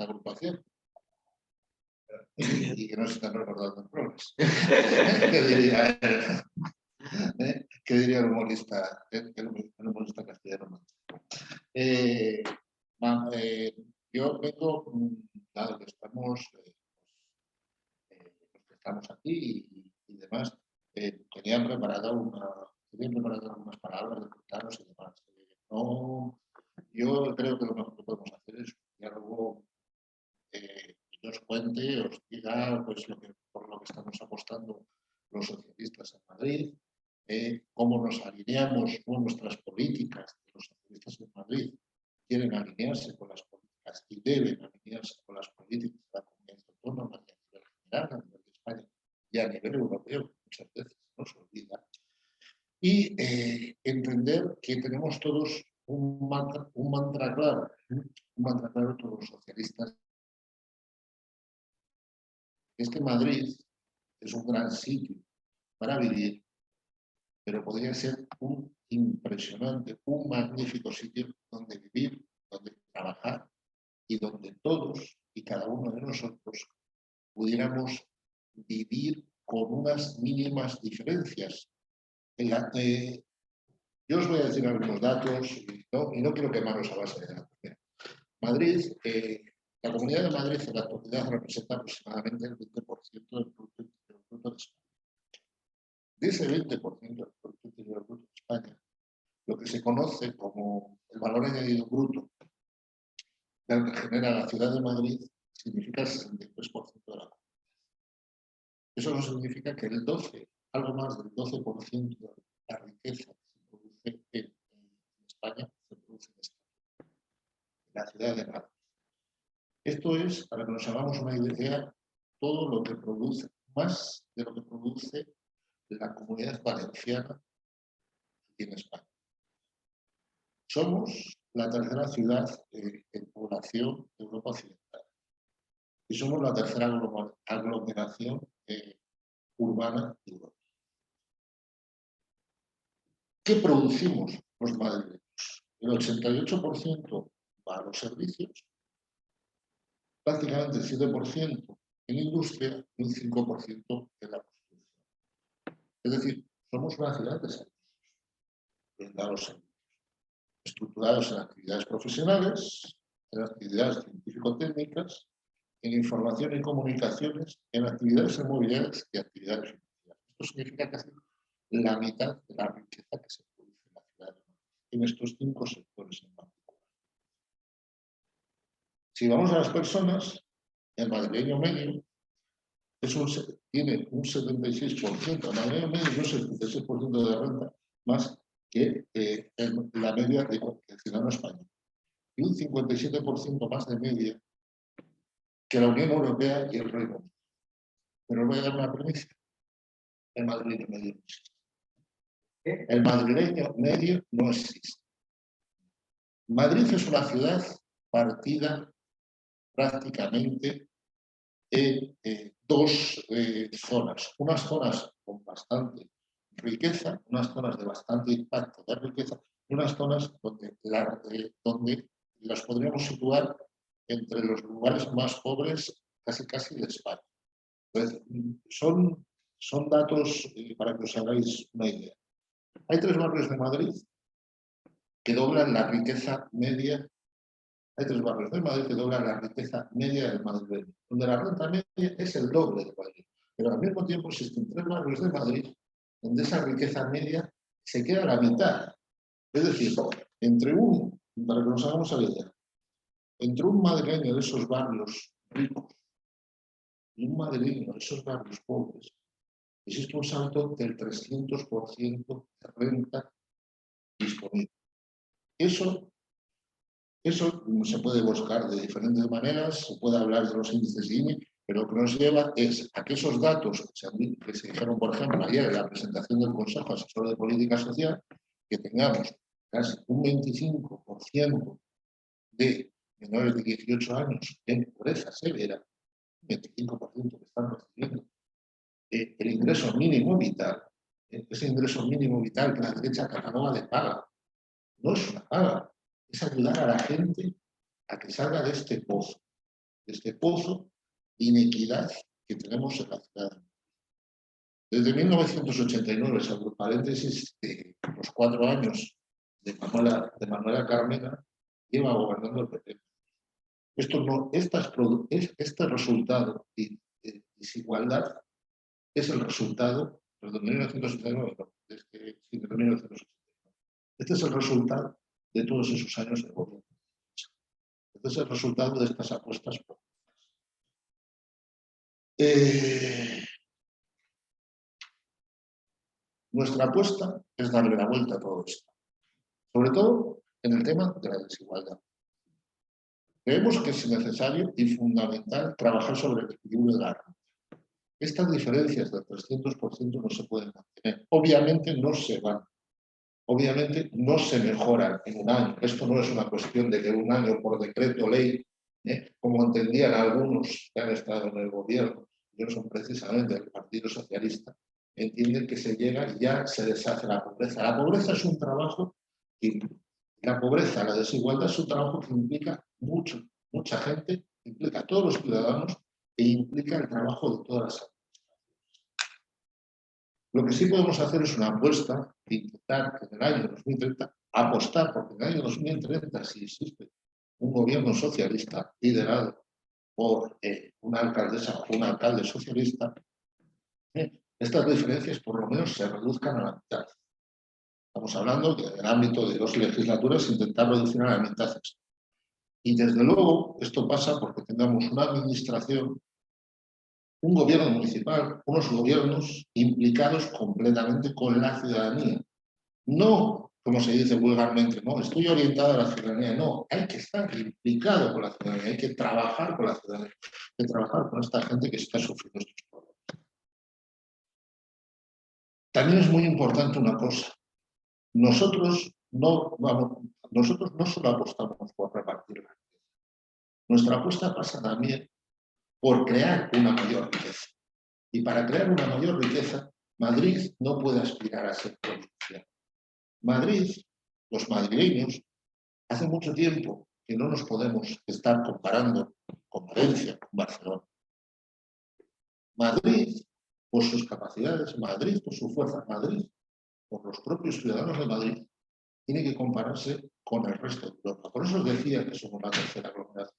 esta agrupación y que no se están recordando errores. ¿Qué diría ¿Qué diría el humorista, el humorista castellano? Yo vengo, dado que estamos, estamos aquí y demás, tenía preparado algunas palabras de contaros y demás. Yo creo que lo mejor que podemos hacer es un diálogo que yo os cuente, os diga pues, por lo que estamos apostando los socialistas en Madrid, cómo nos alineamos con nuestras políticas. Los socialistas en Madrid quieren alinearse con las políticas y deben alinearse con las políticas de la comunidad autónoma y a nivel general, a nivel de España y a nivel europeo, muchas veces no se olvida. Y entender que tenemos todos un mantra claro todos los socialistas. Es que Madrid es un gran sitio para vivir, pero podría ser un impresionante, un magnífico sitio donde vivir, donde trabajar y donde todos y cada uno de nosotros pudiéramos vivir con unas mínimas diferencias. Yo os voy a decir algunos datos y no quiero quemaros a base de datos. Madrid, la Comunidad de Madrid en la actualidad representa aproximadamente el 20% del Producto Interior Bruto de España. De ese 20% del Producto Interior Bruto de España, lo que se conoce como el valor añadido bruto del que genera la ciudad de Madrid significa el 63% de la comunidad. Eso no significa que algo más del 12% de la riqueza que se produce en España se produce en la ciudad de Madrid. Esto es, para que nos hagamos una idea, todo lo que produce, más de lo que produce la Comunidad Valenciana aquí en España. Somos la tercera ciudad en población de Europa Occidental y somos la tercera aglomeración urbana de Europa. ¿Qué producimos los madrileños? El 88% va a los servicios, prácticamente el 7% en industria y un 5% en la construcción. Es decir, somos una ciudad de servicios, orientados estructurados en actividades profesionales, en actividades científico-técnicas, en información y comunicaciones, en actividades inmobiliarias y actividades financieras. Esto significa casi la mitad de la riqueza que se produce en la ciudad de Madrid, en estos 5 sectores en particular. Si vamos a las personas, el madrileño medio tiene un 76%, el madrileño medio tiene un 76% de renta más que la media del ciudadano español y un 57% más de media que la Unión Europea y el Reino Unido. Pero os voy a dar una premisa. El madrileño medio no existe. El madrileño medio no existe. Madrid es una ciudad partida prácticamente en dos zonas. Unas zonas con bastante riqueza, unas zonas de bastante impacto de riqueza, y unas zonas donde las podríamos situar entre los lugares más pobres casi de España. Entonces, son datos para que os hagáis una idea. Hay 3 barrios de Madrid que doblan la riqueza media. Hay 3 barrios de Madrid que doblan la riqueza media del madrileño, donde la renta media es el doble de Madrid. Pero al mismo tiempo existen 3 barrios de Madrid donde esa riqueza media se queda a la mitad. Es decir, para que nos hagamos la idea, entre un madrileño de esos barrios ricos y un madrileño de esos barrios pobres, existe un salto del 300% de renta disponible. Eso se puede buscar de diferentes maneras, se puede hablar de los índices Gini, pero lo que nos lleva es a que esos datos que se dijeron, por ejemplo, ayer en la presentación del Consejo Asesor de Política Social, que tengamos casi un 25% de menores de 18 años en pobreza severa, 25% que están recibiendo el ingreso mínimo vital, ese ingreso mínimo vital que la derecha catalana le paga, no es una paga, es ayudar a la gente a que salga de este pozo. este pozo de inequidad que tenemos en la ciudad. Desde 1989, salvo el paréntesis de los 4 años de Manuela Carmena, lleva gobernando el PP. Este resultado de desigualdad es el resultado, perdón, de 1989, no, desde 1989. Este es el resultado de todos esos años de gobierno. Este es el resultado de estas apuestas políticas. Nuestra apuesta es darle la vuelta a todo esto, sobre todo en el tema de la desigualdad. Creemos que es necesario y fundamental trabajar sobre el equilibrio de la renta. Estas diferencias del 300% no se pueden mantener. Obviamente no se van. Obviamente no se mejoran en un año. Esto no es una cuestión de que un año por decreto ley, como entendían algunos que han estado en el gobierno, que no son precisamente del Partido Socialista, entienden que se llega y ya se deshace la pobreza. La pobreza es un trabajo que la pobreza, la desigualdad es un trabajo que implica mucha gente, implica a todos los ciudadanos e implica el trabajo de todas las administraciones. Lo que sí podemos hacer es una apuesta de intentar que en el año 2030 apostar, porque en el año 2030 si existe un gobierno socialista liderado por una alcaldesa o un alcalde socialista, estas diferencias por lo menos se reduzcan a la mitad. Estamos hablando que en el ámbito de 2 legislaturas intentar reducir a la mitad esto. Y desde luego esto pasa porque tengamos una administración, un gobierno municipal, unos gobiernos implicados completamente con la ciudadanía. No, como se dice vulgarmente, no, estoy orientado a la ciudadanía. No, hay que estar implicado con la ciudadanía, hay que trabajar con la ciudadanía, hay que trabajar con esta gente que está sufriendo estos problemas. También es muy importante una cosa. Nosotros no solo apostamos por repartir la riqueza. Nuestra apuesta pasa también por crear una mayor riqueza. Y para crear una mayor riqueza, Madrid no puede aspirar a ser provincial. Madrid, los madrileños, hace mucho tiempo que no nos podemos estar comparando con Valencia, con Barcelona. Madrid, por sus capacidades, Madrid, por su fuerza, Madrid, por los propios ciudadanos de Madrid, tiene que compararse con el resto de Europa. Por eso os decía que somos la tercera aglomeración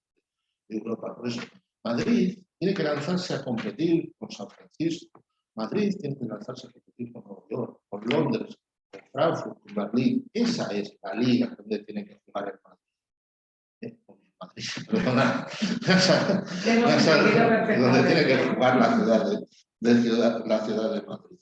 de Europa. Por eso, Madrid tiene que lanzarse a competir con San Francisco. Madrid tiene que lanzarse a competir con Nueva York, con Londres, con Frankfurt, con Berlín. Esa es la liga donde tiene que jugar el Madrid. Madrid, perdona. Donde tiene que jugar la ciudad de Madrid.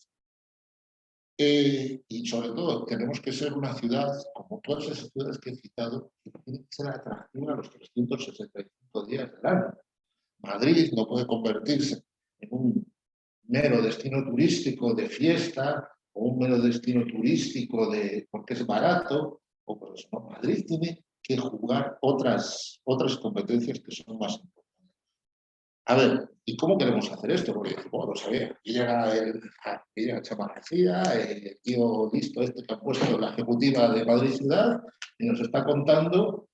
Y sobre todo, tenemos que ser una ciudad, como todas esas ciudades que he citado, que tiene que ser atractiva a los 365 días del año. Madrid no puede convertirse en un mero destino turístico de fiesta o un mero destino turístico porque es barato. O por eso, ¿no? Madrid tiene que jugar otras competencias que son más importantes. A ver, ¿y cómo queremos hacer esto? Porque, bueno, sabía, aquí llega Chema García, el tío listo este que ha puesto en la ejecutiva de Madrid Ciudad y nos está contando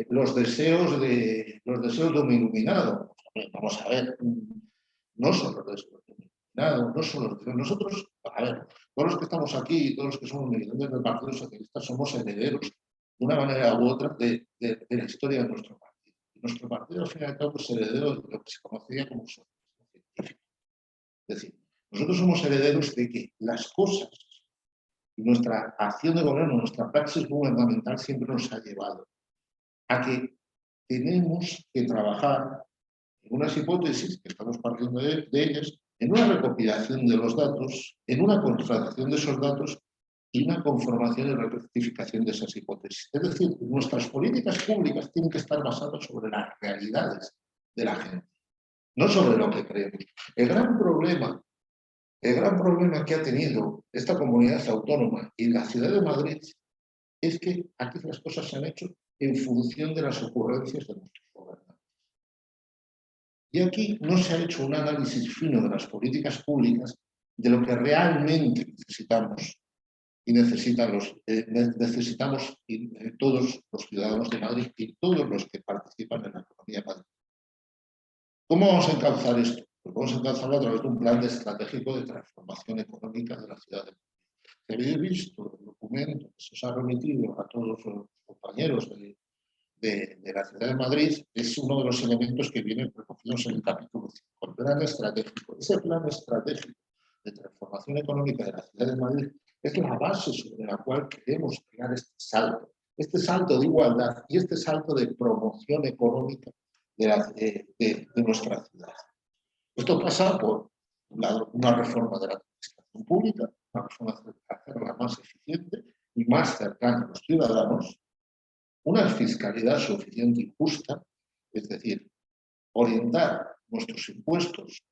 los deseos de un iluminado. Vamos a ver, no son los deseos de un iluminado, no son los deseos. Nosotros, a ver, todos los que estamos aquí, todos los que somos militantes del Partido Socialista, somos herederos de una manera u otra de la historia de nuestro país. Nuestro partido, al fin y al cabo, es heredero de lo que se conocía como socialismo científico. Es decir, nosotros somos herederos de que las cosas y nuestra acción de gobierno, nuestra praxis gubernamental siempre nos ha llevado a que tenemos que trabajar en unas hipótesis, que estamos partiendo de ellas, en una recopilación de los datos, en una contratación de esos datos y una conformación y rectificación de esas hipótesis. Es decir, nuestras políticas públicas tienen que estar basadas sobre las realidades de la gente, no sobre lo que creemos. El gran problema que ha tenido esta comunidad autónoma y la ciudad de Madrid es que aquí las cosas se han hecho en función de las ocurrencias de nuestros gobernantes. Y aquí no se ha hecho un análisis fino de las políticas públicas de lo que realmente necesitamos y necesitamos todos los ciudadanos de Madrid y todos los que participan en la economía de Madrid. ¿Cómo vamos a encauzar esto? Pues vamos a encauzarlo a través de un plan estratégico de transformación económica de la ciudad de Madrid. Si habéis visto el documento que se os ha remitido a todos los compañeros de la ciudad de Madrid, es uno de los elementos que vienen recogidos en el capítulo 5, el plan estratégico. Ese plan estratégico de transformación económica de la ciudad de Madrid es la base sobre la cual queremos crear este salto de igualdad y este salto de promoción económica de nuestra ciudad. Esto pasa por una reforma de la administración pública, una reforma para hacerla más eficiente y más cercana a los ciudadanos, una fiscalidad suficiente y justa, es decir, orientar nuestros impuestos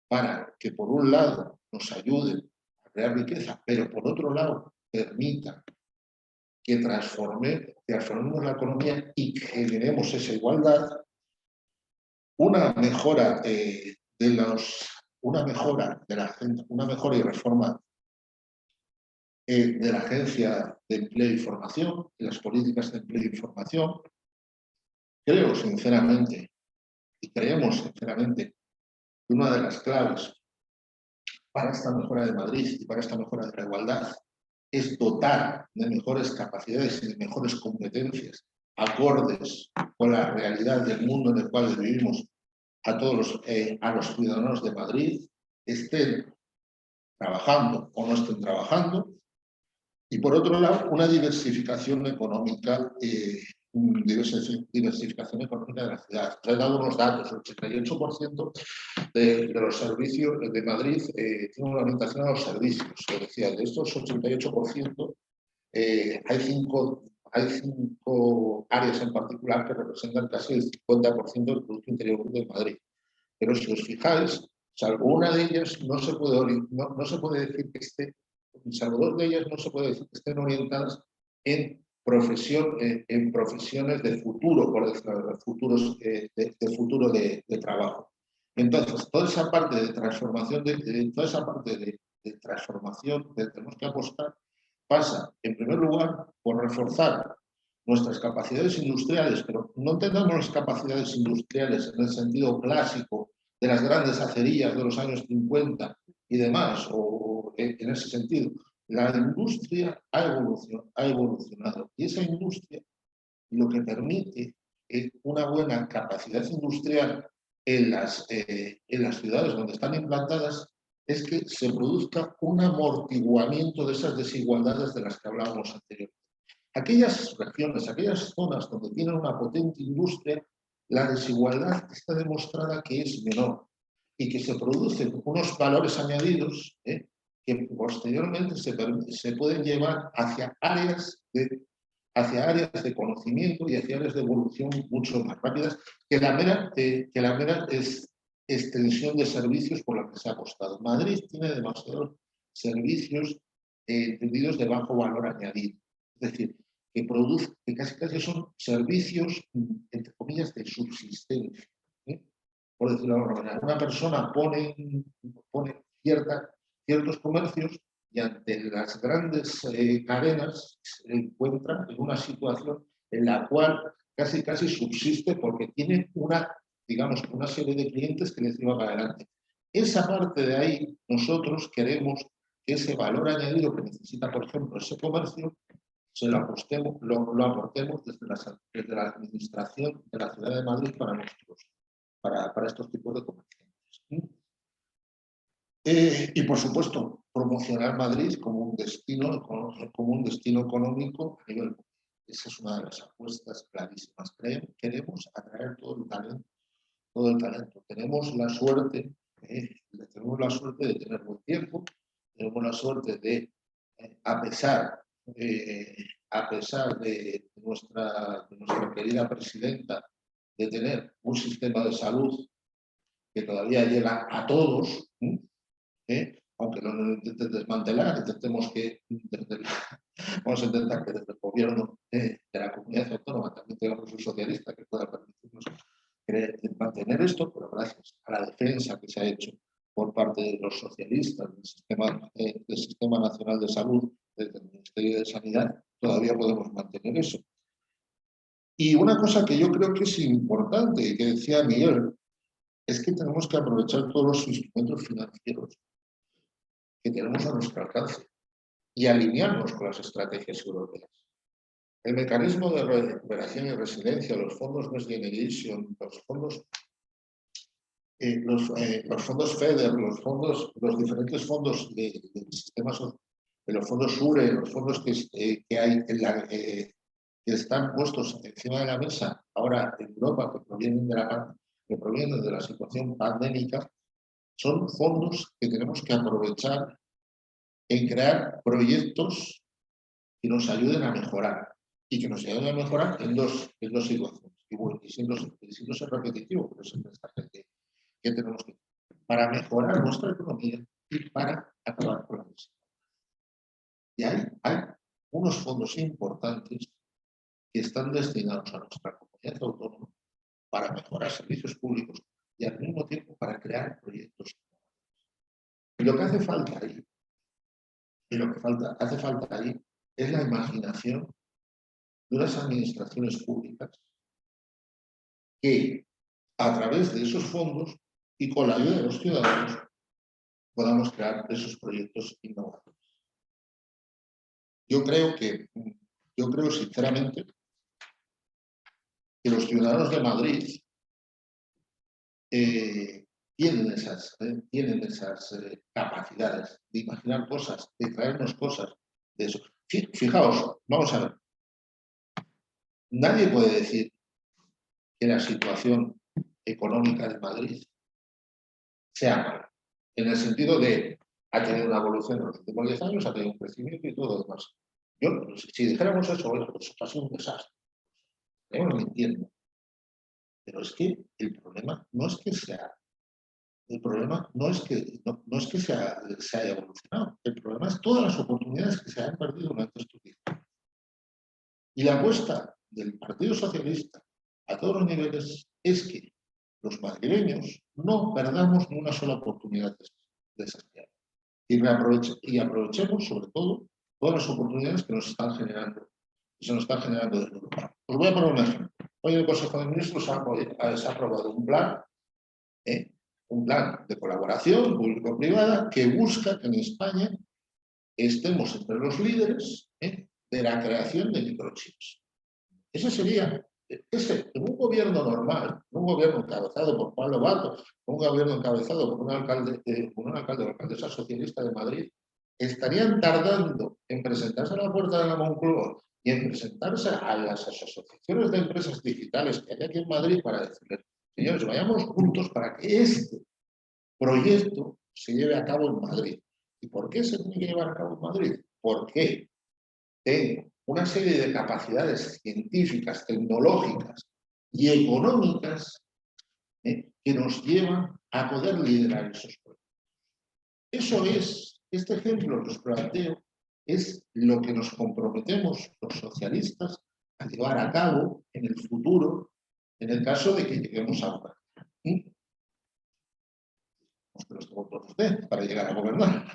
para que por un lado nos ayuden a crear riqueza, pero por otro lado permitan que transformemos la economía y generemos esa igualdad, una mejora una mejora y reforma de la Agencia de Empleo y Formación, de las políticas de empleo y formación. Creo sinceramente, y creemos sinceramente, que una de las claves para esta mejora de Madrid y para esta mejora de la igualdad es dotar de mejores capacidades y de mejores competencias acordes con la realidad del mundo en el cual vivimos a los ciudadanos de Madrid, estén trabajando o no estén trabajando. Y por otro lado, una diversificación económica, diversificación económica de la ciudad. Os he dado unos datos: el 88% de los servicios de Madrid tiene una orientación a los servicios. Os decía, de estos 88%, hay cinco áreas en particular que representan casi el 50% del Producto Interior Bruto de Madrid. Pero si os fijáis, salvo una de ellas, no se puede decir que esté, salvo dos de ellas, no se puede decir que estén orientadas en profesiones de futuro, por decirlo, de futuro de trabajo. Entonces, toda esa parte de transformación, que tenemos que apostar, pasa, en primer lugar, por reforzar nuestras capacidades industriales, pero no entendamos las capacidades industriales en el sentido clásico de las grandes acerías de los años 50 y demás, o en ese sentido. La industria ha evolucionado y esa industria lo que permite una buena capacidad industrial en las ciudades donde están implantadas es que se produzca un amortiguamiento de esas desigualdades de las que hablábamos anteriormente. Aquellas regiones, aquellas zonas donde tienen una potente industria, la desigualdad está demostrada que es menor y que se producen unos valores añadidos que posteriormente se pueden llevar hacia áreas de conocimiento y hacia áreas de evolución mucho más rápidas que la mera extensión de servicios por la que se ha apostado. Madrid tiene demasiados servicios entendidos de bajo valor añadido, es decir, que casi son servicios, entre comillas, de subsistencia. Por decirlo de alguna manera, una persona pone ciertos comercios y ante las grandes cadenas se encuentra en una situación en la cual casi subsiste porque tiene una serie de clientes que les lleva para adelante. Esa parte de ahí, nosotros queremos que ese valor añadido que necesita, por ejemplo, ese comercio, se lo aportemos desde la administración de la Ciudad de Madrid para estos tipos de comerciantes. Y por supuesto, promocionar Madrid como un destino económico a nivel mundial. Esa es una de las apuestas clarísimas. Queremos atraer todo el talento. Tenemos la suerte de tener buen tiempo, tenemos la suerte de, a pesar de nuestra querida presidenta, de tener un sistema de salud que todavía llega a todos, aunque no lo intenten desmantelar, vamos a intentar que desde el gobierno de la comunidad autónoma también tengamos un socialista que pueda permitirnos mantener esto, pero gracias a la defensa que se ha hecho por parte de los socialistas del Sistema Nacional de Salud, desde el Ministerio de Sanidad, todavía podemos mantener eso. Y una cosa que yo creo que es importante, que decía Miguel, es que tenemos que aprovechar todos los instrumentos financieros que tenemos a nuestro alcance y alinearnos con las estrategias europeas. El mecanismo de recuperación y resiliencia, los fondos Next Generation, los fondos FEDER, los diferentes fondos del sistema social, de los fondos SURE, los fondos que hay que están puestos encima de la mesa ahora en Europa, que provienen de la situación pandémica, son fondos que tenemos que aprovechar en crear proyectos que nos ayuden a mejorar y que nos ayuden a mejorar en dos situaciones. Y bueno, y siendo ser repetitivo, pero es el mensaje que tenemos que para mejorar nuestra economía y para acabar con la desigualdad. Y hay unos fondos importantes que están destinados a nuestra comunidad autónoma para mejorar servicios públicos y al mismo tiempo para crear proyectos. Y lo que hace falta ahí, es la imaginación de unas administraciones públicas que, a través de esos fondos y con la ayuda de los ciudadanos, podamos crear esos proyectos innovadores. Yo creo sinceramente que los ciudadanos de Madrid tienen esas capacidades de imaginar cosas, de traernos cosas de eso. Fijaos, vamos a ver. Nadie puede decir que la situación económica de Madrid sea mala, en el sentido de ha tenido una evolución en los últimos 10 años, ha tenido un crecimiento y todo lo demás. Yo, si dijéramos eso, pues ha sido un desastre. Estamos mintiendo. Pero es que el problema no es que sea, el problema no es que se haya evolucionado, el problema es todas las oportunidades que se han perdido durante estos 10 años. Y la apuesta del Partido Socialista a todos los niveles es que los madrileños no perdamos ni una sola oportunidad de esas que hay. Y aprovechemos, sobre todo, todas las oportunidades que nos están generando, que se nos están generando desde Europa. Os voy a poner un ejemplo. Hoy en el Consejo de Ministros se ha aprobado un plan de colaboración público-privada que busca que en España estemos entre los líderes de la creación de microchips. Ese sería, en un gobierno normal, en un gobierno encabezado por Pablo Bato, un gobierno encabezado por un alcalde o alcaldesa socialista de Madrid, estarían tardando en presentarse a la puerta de la Moncloa y en presentarse a las asociaciones de empresas digitales que hay aquí en Madrid para decirles, señores, vayamos juntos para que este proyecto se lleve a cabo en Madrid. ¿Y por qué se tiene que llevar a cabo en Madrid? Porque tengo una serie de capacidades científicas, tecnológicas y económicas que nos llevan a poder liderar esos proyectos. Eso es, este ejemplo que os planteo, es lo que nos comprometemos los socialistas a llevar a cabo en el futuro, en el caso de que lleguemos a gobernar. Que los tengo todos ustedes para llegar a gobernar.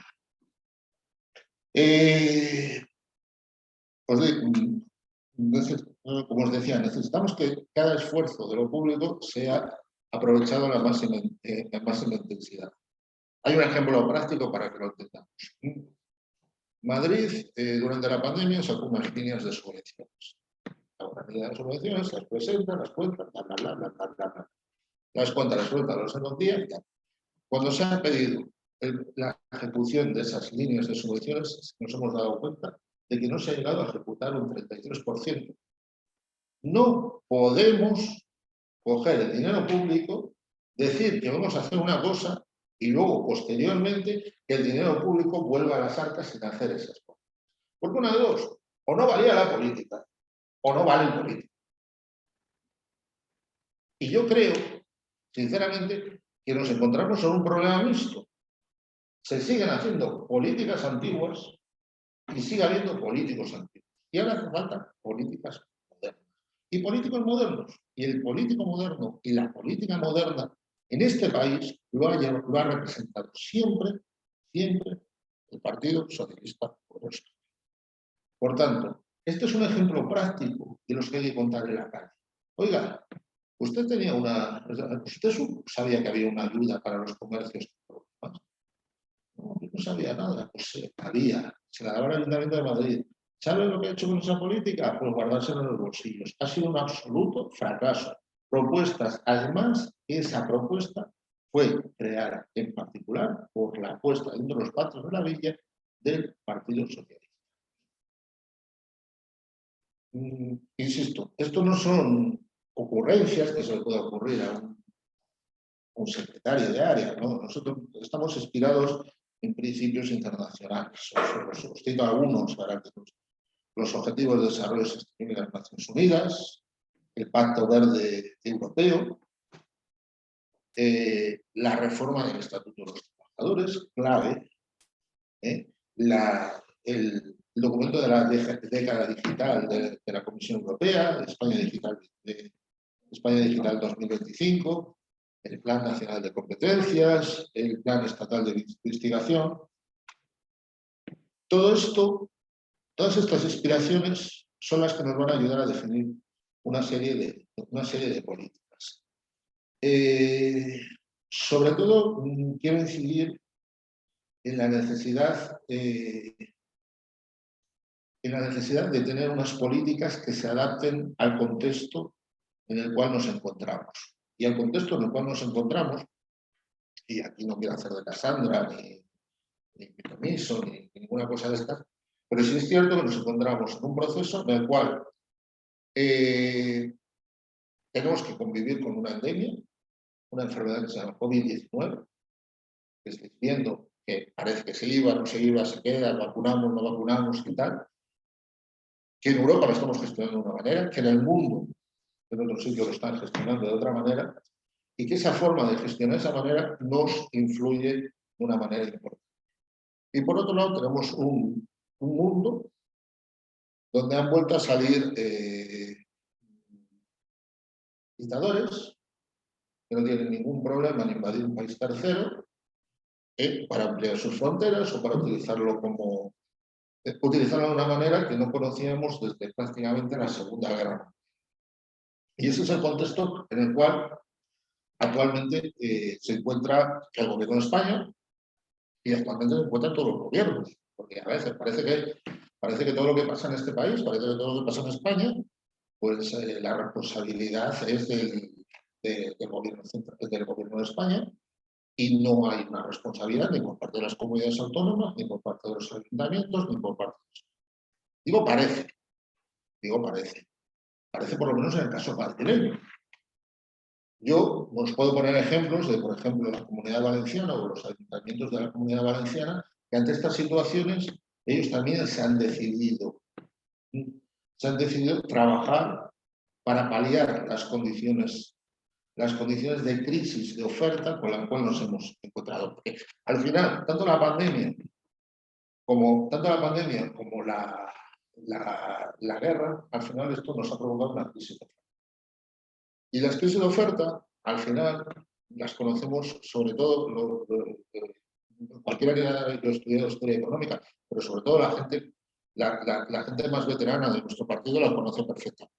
Como os decía, necesitamos que cada esfuerzo de lo público sea aprovechado en la máxima intensidad. Hay un ejemplo práctico para que lo entendamos. Madrid, durante la pandemia, sacó unas líneas de subvenciones. Una línea de subvenciones, las presenta, las cuenta, bla, bla, bla, bla, bla, bla, bla. Las cuenta, las cuenta, las envía. Cuando se ha pedido la ejecución de esas líneas de subvenciones, nos hemos dado cuenta de que no se ha llegado a ejecutar un 33%. No podemos coger el dinero público, decir que vamos a hacer una cosa y luego, posteriormente, que el dinero público vuelva a las arcas sin hacer esas cosas. Porque una de dos, o no valía la política, o no vale el político. Y yo creo, sinceramente, que nos encontramos en un problema mixto. Se siguen haciendo políticas antiguas y sigue habiendo políticos antiguos. Y ahora hace falta políticas modernas. Y políticos modernos. Y el político moderno y la política moderna en este país lo ha representado siempre el Partido Socialista Obrero. Por tanto, este es un ejemplo práctico de los que hay que contar en la calle. Oiga, Usted tenía usted sabía que había una ayuda para los comercios. No, yo no sabía nada, pues había, se la daba el Ayuntamiento de Madrid. ¿Sabe lo que ha hecho con esa política? Pues guardársela en los bolsillos. Ha sido un absoluto fracaso. Propuestas, además, esa propuesta fue creada en particular por la apuesta dentro de los pactos de la villa del Partido Socialista. Insisto, esto no son ocurrencias que se le pueda ocurrir a un secretario de área, ¿no? Nosotros estamos inspirados en principios internacionales. Os cito algunos, los Objetivos de Desarrollo Sostenible de las Naciones Unidas, el Pacto Verde Europeo, la reforma del Estatuto de los Trabajadores, clave, el documento de la década digital de la Comisión Europea, España Digital 2025, el Plan Nacional de Competencias, el Plan Estatal de Investigación. Todo esto, todas estas inspiraciones son las que nos van a ayudar a definir una serie de políticas. Sobre todo, quiero incidir en la necesidad de tener unas políticas que se adapten al contexto en el cual nos encontramos. Y al contexto en el cual nos encontramos, y aquí no quiero hacer de Cassandra, ni permiso, ni ninguna cosa de estas, pero sí es cierto que nos encontramos en un proceso en el cual tenemos que convivir con una endemia, una enfermedad que se llama COVID-19, que estáis viendo que parece que se iba, no se iba, se queda, vacunamos, no vacunamos y tal, que en Europa lo estamos gestionando de una manera, que en el mundo, en otros sitios lo están gestionando de otra manera, y que esa forma de gestionar de esa manera nos influye de una manera importante. Y por otro lado tenemos un mundo donde han vuelto a salir dictadores que no tienen ningún problema en invadir un país tercero para ampliar sus fronteras o para utilizarlo de una manera que no conocíamos desde prácticamente la Segunda Guerra Mundial. Y ese es el contexto en el cual actualmente se encuentra el gobierno de España y actualmente se encuentran todos los gobiernos, porque a veces parece que todo lo que pasa en este país, parece que todo lo que pasa en España, pues la responsabilidad es del gobierno de España y no hay una responsabilidad ni por parte de las comunidades autónomas, ni por parte de los ayuntamientos, ni por parte de los... Parece por lo menos en el caso madrileño. Yo os puedo poner ejemplos de, por ejemplo, la Comunidad Valenciana o los ayuntamientos de la Comunidad Valenciana, que ante estas situaciones ellos también se han decidido trabajar para paliar las condiciones de crisis de oferta con las cuales nos hemos encontrado. Porque al final, tanto la pandemia como la guerra, al final esto nos ha provocado una crisis de oferta. Y las crisis de oferta, al final, las conocemos sobre todo, cualquiera que haya estudiado historia económica, pero sobre todo la gente más veterana de nuestro partido la conoce perfectamente.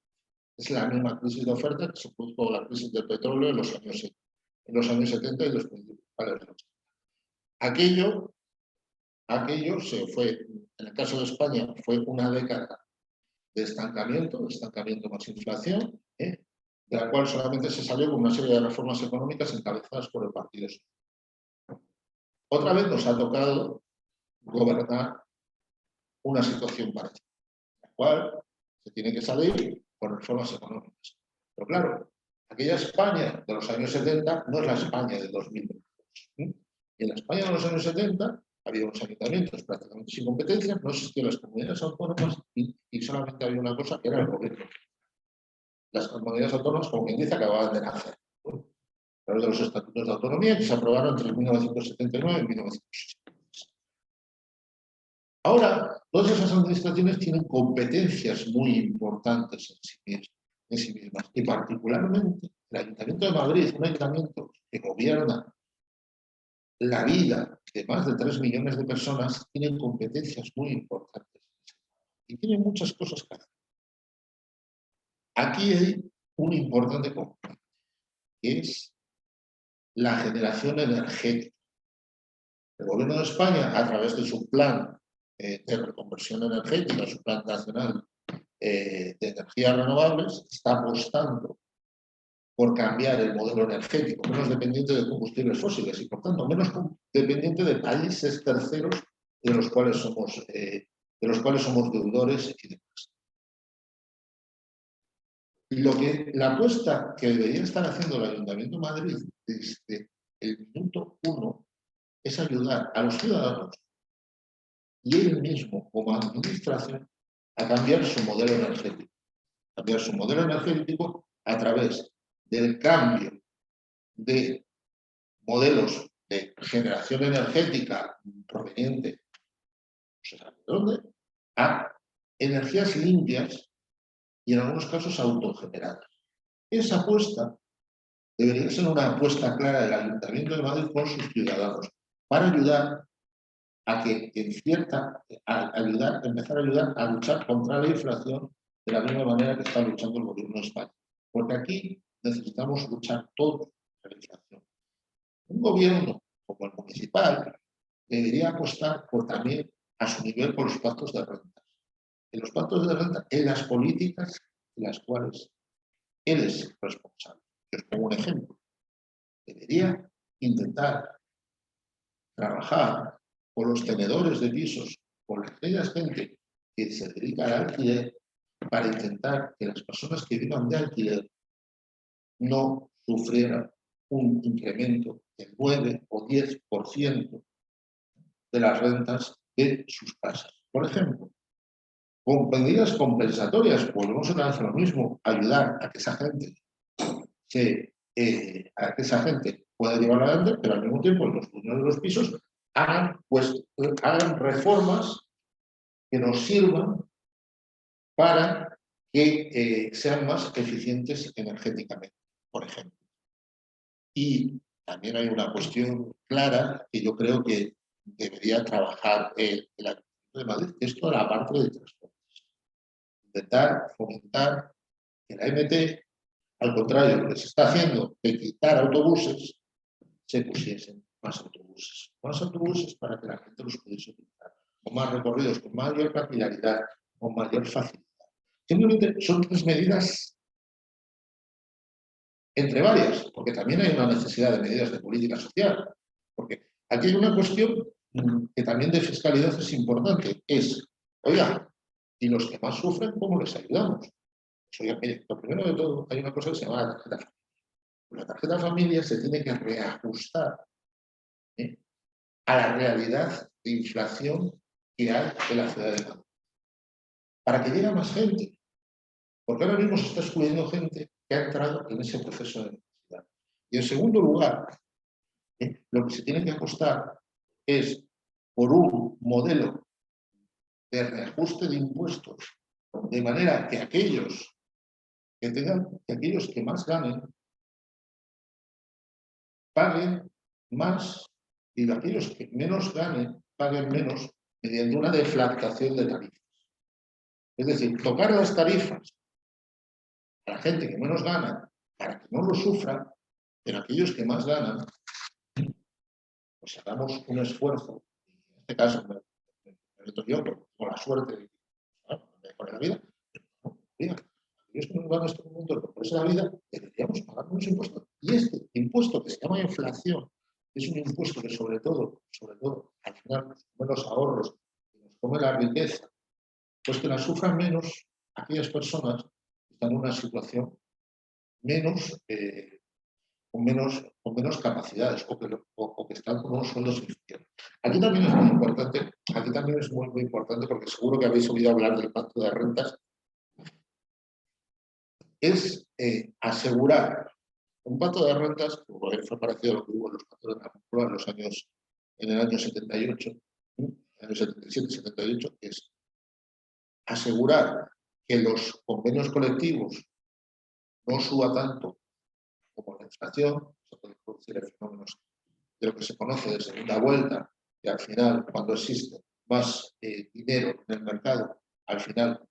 Es la misma crisis de oferta que se produjo la crisis del petróleo en los años 70 y los principales de los 80. Aquello se fue, en el caso de España, fue una década de estancamiento más inflación, de la cual solamente se salió con una serie de reformas económicas encabezadas por el Partido Socialista. Otra vez nos ha tocado gobernar una situación parecida, en la cual se tiene que salir con reformas económicas. Pero claro, aquella España de los años 70 no es la España de 2022. Y en la España de los años 70 había unos ayuntamientos prácticamente sin competencias, no existían las comunidades autónomas y solamente había una cosa que era el gobierno. Las comunidades autónomas, como quien dice, acababan de nacer, a través de los estatutos de autonomía que se aprobaron entre 1979 y 1980. Ahora, todas esas administraciones tienen competencias muy importantes en sí mismas, y particularmente el Ayuntamiento de Madrid, un ayuntamiento que gobierna la vida de más de 3 millones de personas, tiene competencias muy importantes y tiene muchas cosas que hacer. Aquí hay un importante componente. que es la generación energética. El Gobierno de España, a través de su plan de reconversión energética, su plan nacional de energías renovables, está apostando por cambiar el modelo energético, menos dependiente de combustibles fósiles y, por tanto, menos dependiente de países terceros de los cuales somos deudores y demás. La apuesta que debería estar haciendo el Ayuntamiento de Madrid desde el minuto 1 es ayudar a los ciudadanos y él mismo, como administración, a cambiar su modelo energético. Cambiar su modelo energético a través del cambio de modelos de generación energética proveniente, no sé de dónde, a energías limpias y en algunos casos autogeneradas. Esa apuesta debería ser una apuesta clara del Ayuntamiento de Madrid con sus ciudadanos para ayudar a que empezar a ayudar a luchar contra la inflación de la misma manera que está luchando el Gobierno de España. Porque aquí necesitamos luchar todos contra la inflación. Un gobierno como el municipal debería apostar también a su nivel por los pactos de renta. En los pactos de renta, en las políticas en las cuales él es responsable. Yo os pongo un ejemplo. Debería intentar trabajar con los tenedores de pisos, con aquella gente que se dedica al alquiler, para intentar que las personas que vivan de alquiler no sufrieran un incremento del 9 o 10% de las rentas de sus casas. Por ejemplo, con medidas compensatorias, volvemos otra vez a lo mismo, ayudar a que esa gente pueda llevar adelante, pero al mismo tiempo los dueños de los pisos hagan reformas que nos sirvan para que sean más eficientes energéticamente, por ejemplo. Y también hay una cuestión clara que yo creo que debería trabajar el Ayuntamiento de Madrid, que es toda la parte de transportes. Intentar fomentar que la MT, al contrario de lo que se está haciendo, de quitar autobuses, se pusiesen más autobuses. Más autobuses para que la gente los pudiese utilizar. Con más recorridos, con mayor capilaridad, con mayor facilidad. Simplemente son 3 medidas entre varias, porque también hay una necesidad de medidas de política social. Porque aquí hay una cuestión que también de fiscalidad es importante. Es, oiga, y los que más sufren, ¿cómo les ayudamos? Pues, oiga, mire, lo primero de todo, hay una cosa que se llama la tarjeta familia. La tarjeta familia se tiene que reajustar a la realidad de inflación que hay en la ciudad de Madrid. Para que llegue más gente. Porque ahora mismo se está excluyendo gente que ha entrado en ese proceso de necesidad. Y en segundo lugar, lo que se tiene que apostar es por un modelo de reajuste de impuestos, de manera que aquellos que más ganen, paguen más y aquellos que menos ganen, paguen menos mediante una deflactación de tarifas. Es decir, tocar las tarifas a la gente que menos gana para que no lo sufra, pero aquellos que más ganan, pues hagamos un esfuerzo. En este caso, me meto yo con la suerte de mejorar la vida. Mira, aquellos que nos van a este momento por esa vida, deberíamos pagar unos impuestos. Y este impuesto que se llama inflación es un impuesto que sobre todo, al final nos come los ahorros, nos come la riqueza, pues que la sufran menos aquellas personas que están en una situación con menos capacidades o que están con unos sueldos inferiores. Aquí también es muy importante, porque seguro que habéis oído hablar del pacto de rentas, es asegurar un pacto de rentas, que fue parecido a lo que hubo en los pactos de la Moncloa en el año 78, en el año 77-78, que es asegurar que los convenios colectivos no suba tanto como la inflación, se pueden producir fenómenos de lo que se conoce de segunda vuelta, y al final, cuando existe más dinero en el mercado, al final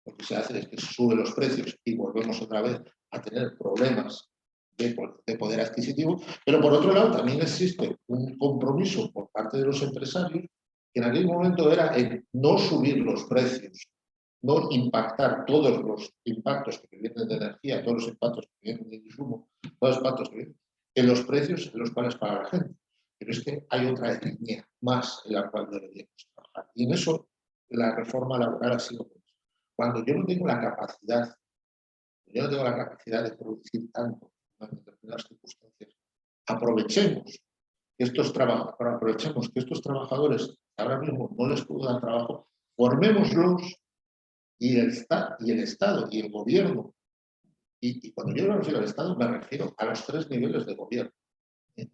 lo que se hace es que se suben los precios y volvemos otra vez a tener problemas de poder adquisitivo, pero por otro lado también existe un compromiso por parte de los empresarios que en aquel momento era el no subir los precios, no impactar todos los impactos que vienen de energía, todos los impactos que vienen de insumo, todos los impactos que vienen en los precios en los cuales paga la gente. Pero es que hay otra línea más en la cual deberíamos trabajar. Y en eso la reforma laboral ha sido cuando yo no tengo la capacidad, de producir tanto en determinadas circunstancias, aprovechemos que estos trabajadores ahora mismo no les puedo dar trabajo, formémoslos y el Estado y el gobierno. Y cuando yo me refiero al Estado, me refiero a los 3 niveles de gobierno. El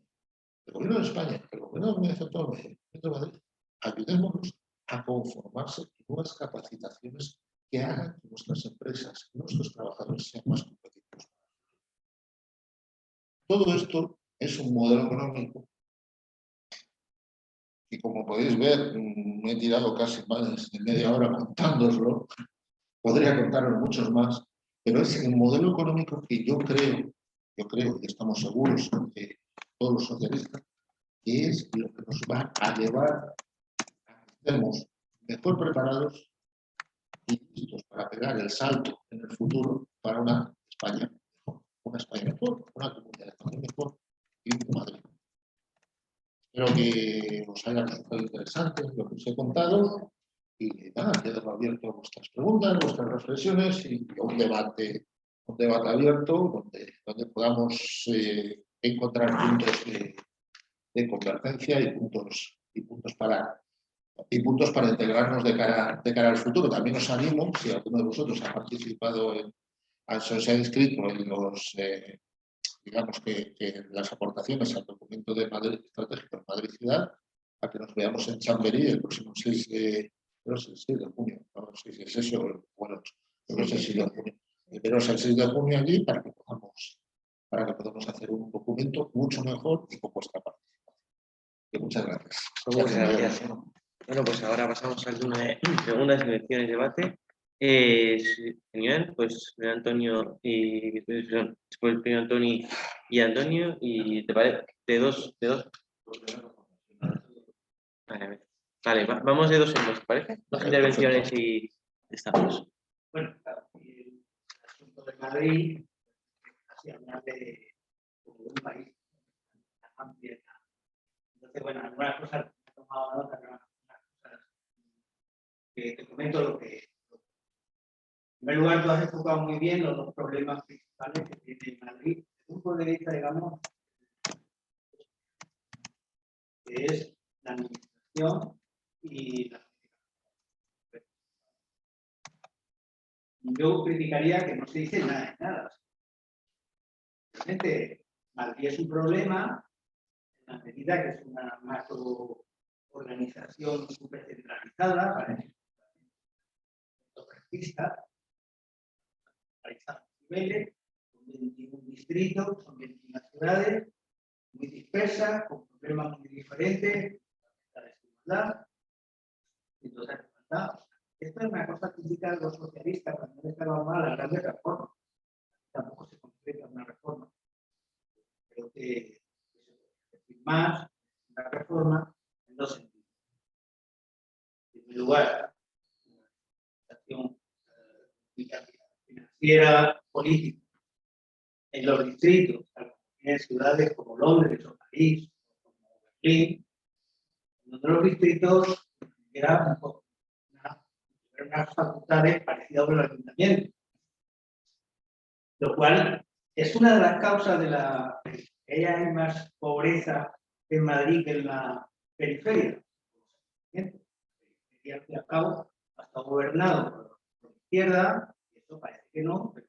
gobierno de España, el gobierno de la Comunidad Autónoma y el gobierno de Madrid, ayudémonos a conformarse en nuevas capacitaciones que hagan que nuestras empresas y nuestros trabajadores sean más competitivos. Todo esto es un modelo económico y, como podéis ver, me he tirado casi más de media hora contándoslo, podría contaros muchos más, pero es el modelo económico que yo creo y estamos seguros que todos los socialistas, que es lo que nos va a llevar a que estemos mejor preparados y listos para pegar el salto en el futuro para una España mejor, una comunidad mejor y un Madrid. Espero que os haya resultado interesante lo que os he contado y nada, quedo abierto a vuestras preguntas, vuestras reflexiones y un debate abierto donde podamos encontrar puntos de convergencia y puntos para integrarnos de cara al futuro. También os animo, si alguno de vosotros ha participado se ha inscrito en los digamos que las aportaciones al documento de Madrid estratégico en Madrid Ciudad, a que nos veamos en Chamberí el próximo 6 de junio, no sé si es eso, bueno, no sé si de junio, pero es el 6 de junio allí para que podamos hacer un documento mucho mejor y con vuestra participación. Muchas gracias. Muchas gracias. Bueno, pues ahora pasamos a algunas preguntas, elecciones, debate. Genial, pues Antonio y después primero Antonio y Antonio, y te parece de dos. Vale, vamos de dos en dos, ¿te parece? Dos intervenciones y estamos. Bueno, claro, el asunto de Madrid, casi hablar de un país amplio. Entonces, bueno, algunas cosas he tomado nota, algunas cosas que te comento lo que. En primer lugar, tú has enfocado muy bien los dos problemas principales que tiene Madrid, desde un punto de vista, digamos, que es la administración y la política. Yo criticaría que no se dice nada de nada. Realmente, Madrid es un problema en la medida que es una macroorganización súper centralizada, ¿vale? Niveles, son 21 distritos, son 21 ciudades, muy dispersas, con problemas muy diferentes, la desigualdad. Entonces, esto es una cosa típica de los socialistas cuando han estado mal las grandes reformas. Tampoco se concreta una reforma. Creo que se puede decir más una reforma en dos sentidos. En primer lugar, una acción financiera, política, en los distritos, en ciudades como Londres o París, o como Berlín, donde los distritos eran unas facultades parecidas a los ayuntamientos, lo cual es una de las causas de que hay más pobreza en Madrid que en la periferia. Y al fin y al cabo, ha estado gobernado por la izquierda, y eso parece que no, pero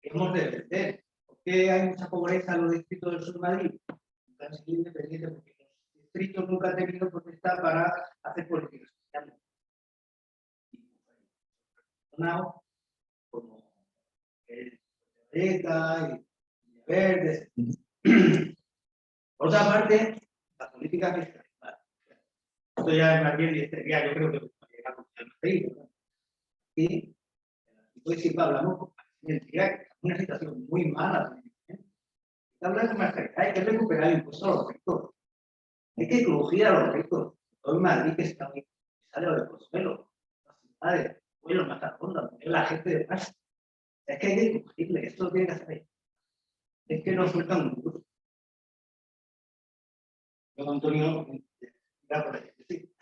hemos de defender. ¿Por qué hay mucha pobreza en los distritos del sur de Madrid? Están siendo independientes porque los distritos nunca han tenido potestad para hacer políticas sociales. Como el Violeta y Verdes. Por otra parte, la política fiscal. Esto ya es más bien yo creo que llega a Madrid. Y en el municipio hablamos de una situación muy mala. hablar de más cerca, hay que recuperar el impuesto a los ricos. Hay que crujir a los ricos. Todo en Madrid que está muy sale de Consuelo, las ciudades, Pueblo, Mataronda, la gente de paz. Es que hay que crujirle, esto lo tiene que hacer ahí. Es que no sueltan un duro. Don Antonio, ya por ahí, sí.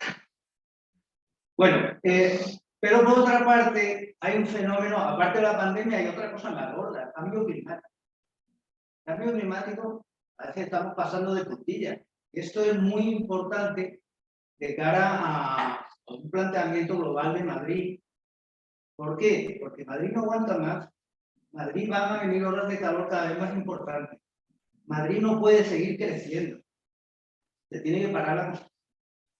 Bueno, pero por otra parte, hay un fenómeno, aparte de la pandemia, hay otra cosa más gorda, el cambio climático. El cambio climático, a veces estamos pasando de puntillas. Esto es muy importante de cara a un planteamiento global de Madrid. ¿Por qué? Porque Madrid no aguanta más. Madrid van a venir horas de calor cada vez más importantes. Madrid no puede seguir creciendo. Se tiene que parar la cosa.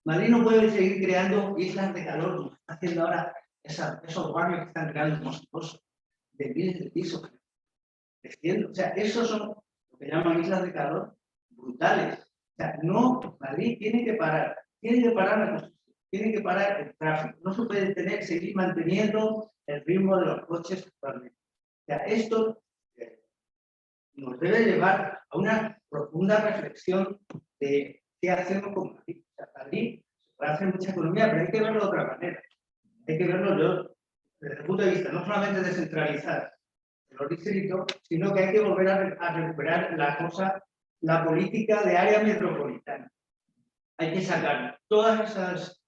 Madrid no puede seguir creando islas de calor, como está haciendo ahora esos barrios que están creando monstruosos, de miles de pisos creciendo. O sea, esos son lo que llaman islas de calor brutales. O sea, no, Madrid tiene que parar la construcción, tiene que parar el tráfico. No se puede seguir manteniendo el ritmo de los coches actualmente. O sea, esto nos debe llevar a una profunda reflexión de qué hacemos con Madrid. O sea, Madrid se puede hacer mucha economía, pero hay que verlo de otra manera. Hay que verlo yo, desde el punto de vista no solamente descentralizar los distritos, sino que hay que volver a recuperar la política de área metropolitana. Hay que sacar todas esas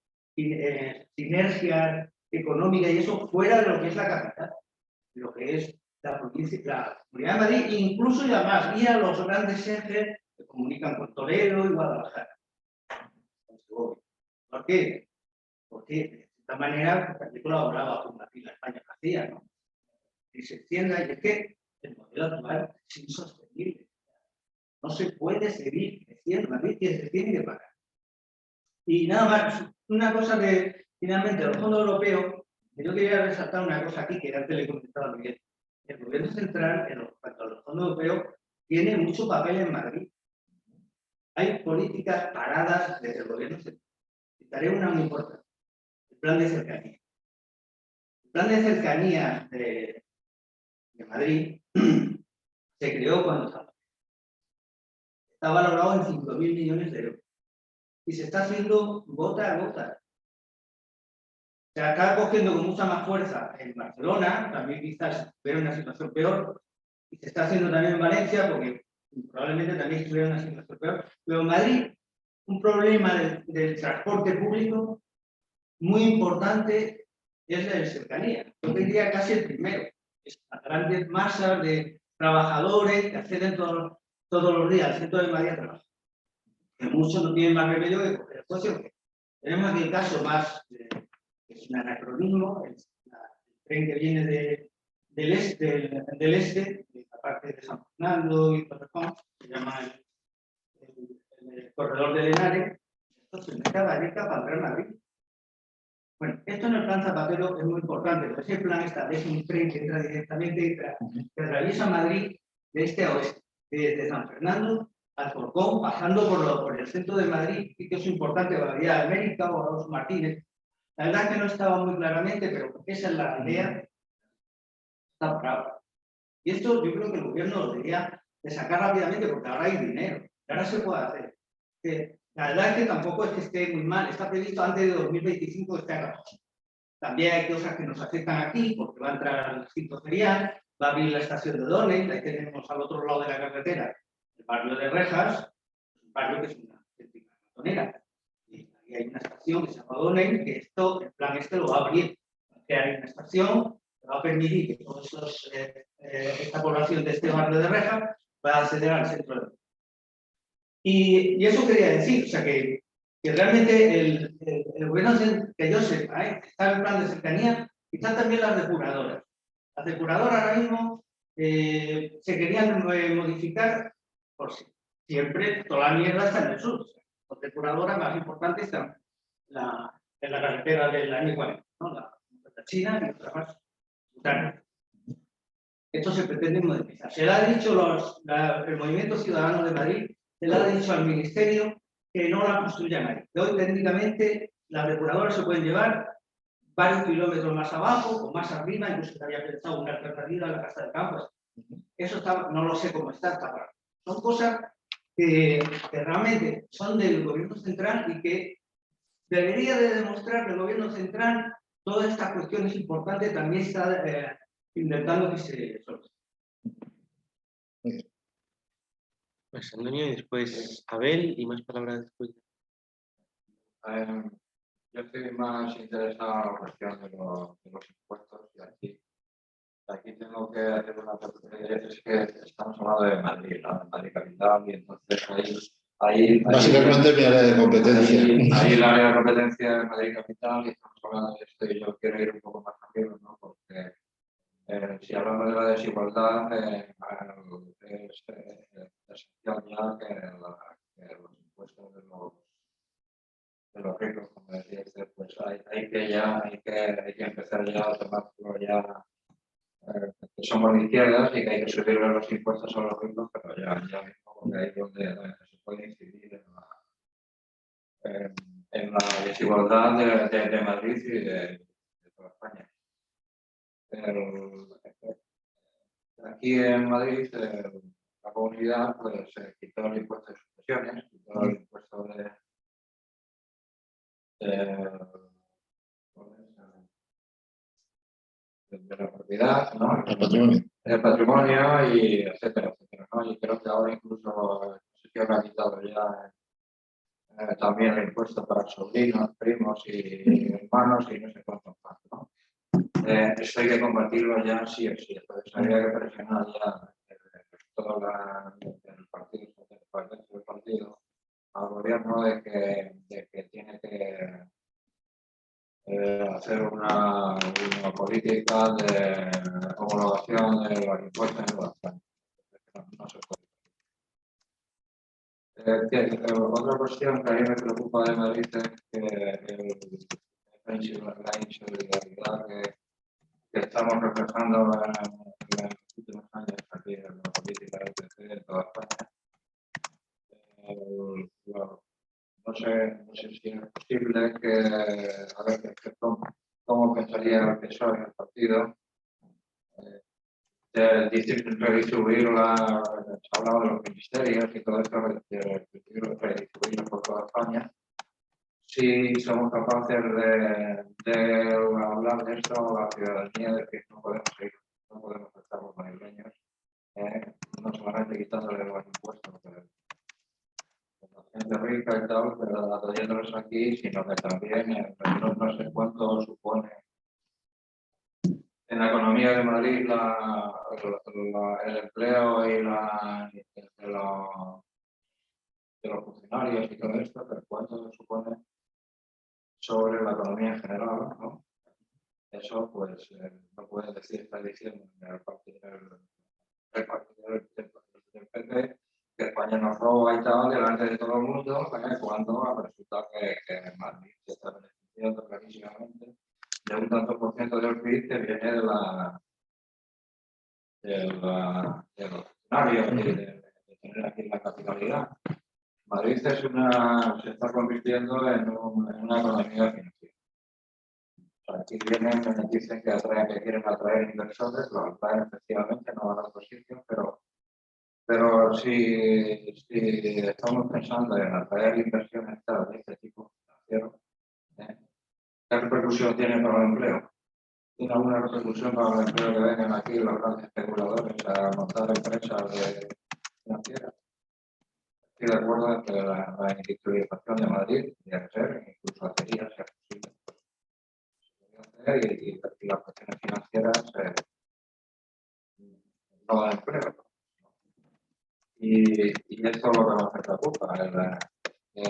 sinergias económicas y eso fuera de lo que es la capital, de lo que es la provincia, la Comunidad de Madrid, incluso y además ir a los grandes ejes que comunican con Toledo y Guadalajara. ¿Por qué? Porque de esta manera yo colaboraba con Madrid, la España vacía, ¿no? Y se entienda, y es que el modelo actual es insostenible. No se puede seguir creciendo, Madrid se tiene que parar. Y nada más, una cosa que finalmente los fondos europeos, yo quería resaltar una cosa aquí que antes le he comentado a Miguel. El gobierno central, en cuanto a los fondos europeos, tiene mucho papel en Madrid. Hay políticas paradas desde el gobierno central. Citaré una muy importante, el plan de cercanía. El plan de cercanía de Madrid se creó cuando está valorado en 5.000 millones de euros. Y se está haciendo gota a gota. Se está cogiendo con mucha más fuerza en Barcelona, también quizás hubiera una situación peor, y se está haciendo también en Valencia, porque probablemente también estuviera una situación peor. Pero en Madrid, un problema del transporte público muy importante es la de cercanía. Yo diría casi el primero. Es las grandes masas de trabajadores que acceden todos los días al centro de Madrid a trabajar. Que muchos no tienen más remedio que coger el coche. Tenemos aquí el caso más, que es un anacronismo, el tren que viene del este, de la parte de San Fernando y Torrejón, se llama el corredor de Henares. Esto se mete a Vallecas para entrar a Madrid. Bueno, esto en el plan Zapatero es muy importante, porque ese plan establece un tren que entra directamente, que atraviesa Madrid de este a oeste, desde San Fernando al Alcorcón, pasando por el centro de Madrid, y que es importante, la vía de América o a los Martínez. La verdad es que no estaba muy claramente, pero esa es la idea. Está bravo. Y esto yo creo que el gobierno lo debería de sacar rápidamente, porque ahora hay dinero, y ahora se puede hacer. La verdad es que tampoco es que esté muy mal, está previsto antes de 2025 que esté acabado. También hay cosas que nos afectan aquí, porque va a entrar al distrito ferial, va a abrir la estación de Donel, ahí tenemos al otro lado de la carretera el barrio de Rejas, un barrio que es una auténtica ratonera. Y ahí hay una estación que se llama Donel, que el plan este lo va a abrir. Va a crear una estación que va a permitir que toda esta población de este barrio de Rejas pueda acceder al centro de y eso quería decir, o sea que realmente el gobierno, que yo sepa, está el plan de cercanía y están también las depuradoras. Las depuradoras ahora mismo se querían modificar por siempre, toda la mierda está en el sur. Las depuradoras más importantes están en la carretera de la M40, ¿no? la China y otra más. Esto se pretende modificar. Se le ha dicho el Movimiento Ciudadano de Madrid, se le ha dicho al Ministerio que no la construyan ahí. Que hoy técnicamente las depuradoras se pueden llevar varios kilómetros más abajo o más arriba, incluso se había pensado una alternativa a la casa de campo. Eso está, no lo sé cómo está parado. son cosas que realmente son del gobierno central y que debería de demostrar que el gobierno central todas estas cuestiones importantes también está intentando que se solucionen. Pues Antonio y después Abel y más palabras después. Yo estoy más interesado en la cuestión de los impuestos y aquí tengo que hacer una pregunta. Es que estamos hablando de Madrid, ¿no? De Madrid capital, y entonces ahí Básicamente mi área de competencia. ahí el área de competencia es Madrid capital y estamos hablando de esto y yo quiero ir un poco más arriba, ¿no? Porque si hablamos de la desigualdad, es esencial ya que los impuestos de los ricos, como decía usted, pues hay que empezar ya a tomarlo ya, que somos de izquierdas y que hay que subirle los impuestos a los ricos, pero ya mismo, porque ahí es donde se puede incidir en la desigualdad de Madrid y de toda España. Aquí en Madrid, la comunidad pues, quitó el impuesto de sucesiones, quitó el impuesto de la propiedad, ¿no? El patrimonio y etcétera, etcétera, ¿no? Y creo que ahora incluso no sé si habrá quitado ya también el impuesto para sobrinos, primos y hermanos y no sé cuántos más, ¿no? Eso hay que combatirlo ya sí o sí. Entonces habría que presionar ya todo el partido al gobierno de que tiene que hacer una política de homologación de los impuestos en toda España. No se puede. Otra cuestión que a mí me preocupa de Madrid es que la insolidaridad que estamos reflejando en los últimos años aquí en la política del PP en toda España. No sé si es posible a ver cómo pensaría el PSOE, el partido, redistribuir se ha hablado de los ministerios y todo esto, redistribuirlo por toda España. Si somos capaces de hablar de esto a la ciudadanía, de que no podemos estar los madrileños, no solamente quitándole los impuestos de la gente rica y tal, pero trayéndolos aquí, sino que también no sé cuánto supone en la economía de Madrid el empleo y de los funcionarios y todo esto, pero cuánto supone sobre la economía en general, ¿no? Eso, pues, no puede decir, está diciendo el partido del PP que España nos roba y tal delante de todo el mundo, cuando resulta que Madrid se está beneficiando clarísimamente de un tanto por ciento del PIB que viene de los funcionarios y de tener aquí la capitalidad. Madrid se está convirtiendo en una economía financiera. Aquí vienen, dicen que quieren atraer inversores, lo atraen efectivamente, no van a otros sitios, pero si estamos pensando en atraer inversiones de este tipo financiero, ¿qué repercusión tiene para el empleo? ¿Tiene alguna repercusión para el empleo que vengan aquí los grandes especuladores a montar empresas financieras? Estoy de acuerdo en que la industrialización de Madrid debería ser, incluso hacería ser posible. Y las cuestiones financieras no dan empleo. Y esto es lo que nos preocupa, que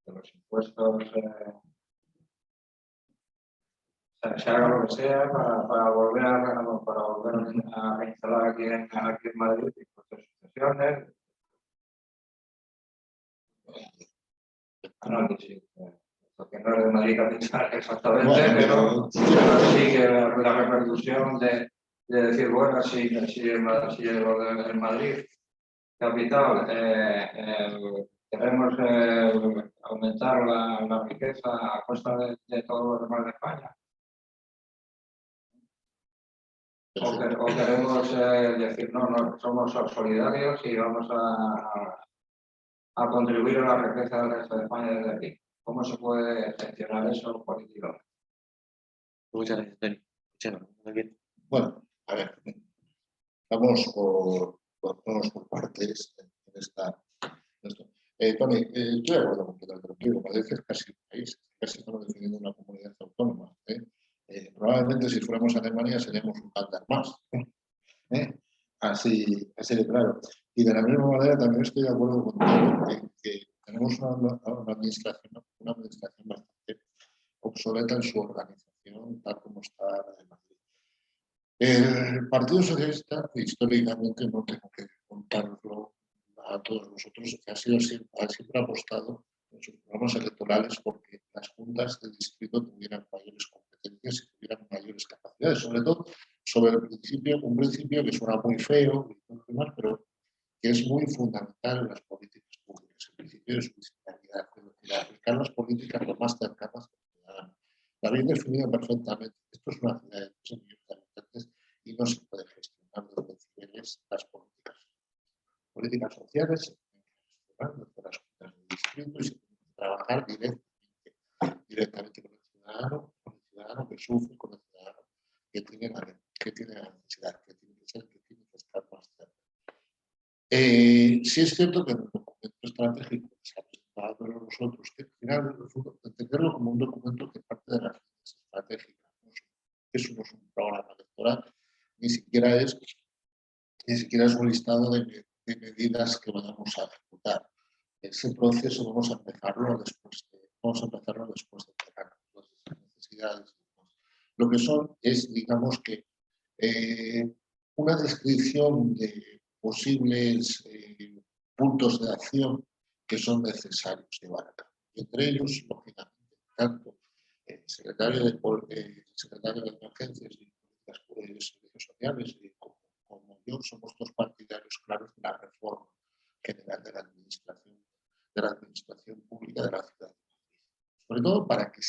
los impuestos se haga lo que sea para volver a instalar aquí en Madrid impuestos de sucesiones, análisis, porque no es de Madrid capital exactamente, pero sí que la repercusión de decir, bueno, si el Madrid capital queremos aumentar la riqueza a costa de todo lo demás de España. O queremos decir, no, somos solidarios y vamos a contribuir a la riqueza del resto de España desde aquí. ¿Cómo se puede gestionar eso políticamente? Muchas gracias, Tony. Muchas gracias. Muy bien. Bueno, a ver, vamos vamos por partes en esta. Tony, estoy de acuerdo completamente contigo. Parece que es casi un país, casi estamos definiendo una comunidad autónoma. Probablemente si fuéramos a Alemania seríamos un tándem más. Así de claro. Y de la misma manera también estoy de acuerdo contigo en que tenemos una administración bastante obsoleta en su organización, tal como está en Madrid. El Partido Socialista, históricamente, no tengo que contarlo a todos vosotros, que ha siempre apostado en sus programas electorales porque las juntas de distrito tuvieran mayores competencias y tuvieran mayores capacidades, sobre todo sobre un principio que suena muy feo y todo lo demás, pero que es muy fundamental en las políticas públicas, el principio de subsidiariedad, es decir, aplicar las políticas lo más cercanas al ciudadano. La habéis definido perfectamente. Esto es una ciudad de 3 millones de habitantes y no se puede gestionar desde niveles las políticas sociales, desde las juntas de distrito y se tiene que trabajar directamente con el ciudadano que sufre, con el ciudadano que tiene la necesidad, que tiene que estar más cerca. Sí es cierto que en el documento estratégico que se ha presentado por nosotros, que al final entenderlo como un documento que parte de las líneas estratégicas, eso no es un programa electoral, ni siquiera es un listado de medidas que vamos a ejecutar. Ese proceso vamos a empezarlo después de verano, las necesidades. Lo que son es, digamos que, una descripción de posibles puntos de acción que son necesarios llevar a cabo. Entre ellos, lógicamente, tanto el secretario de Emergencias y Servicios Sociales como yo somos dos partidarios claros de la reforma general de la administración pública de la ciudad de Madrid. Sobre todo para que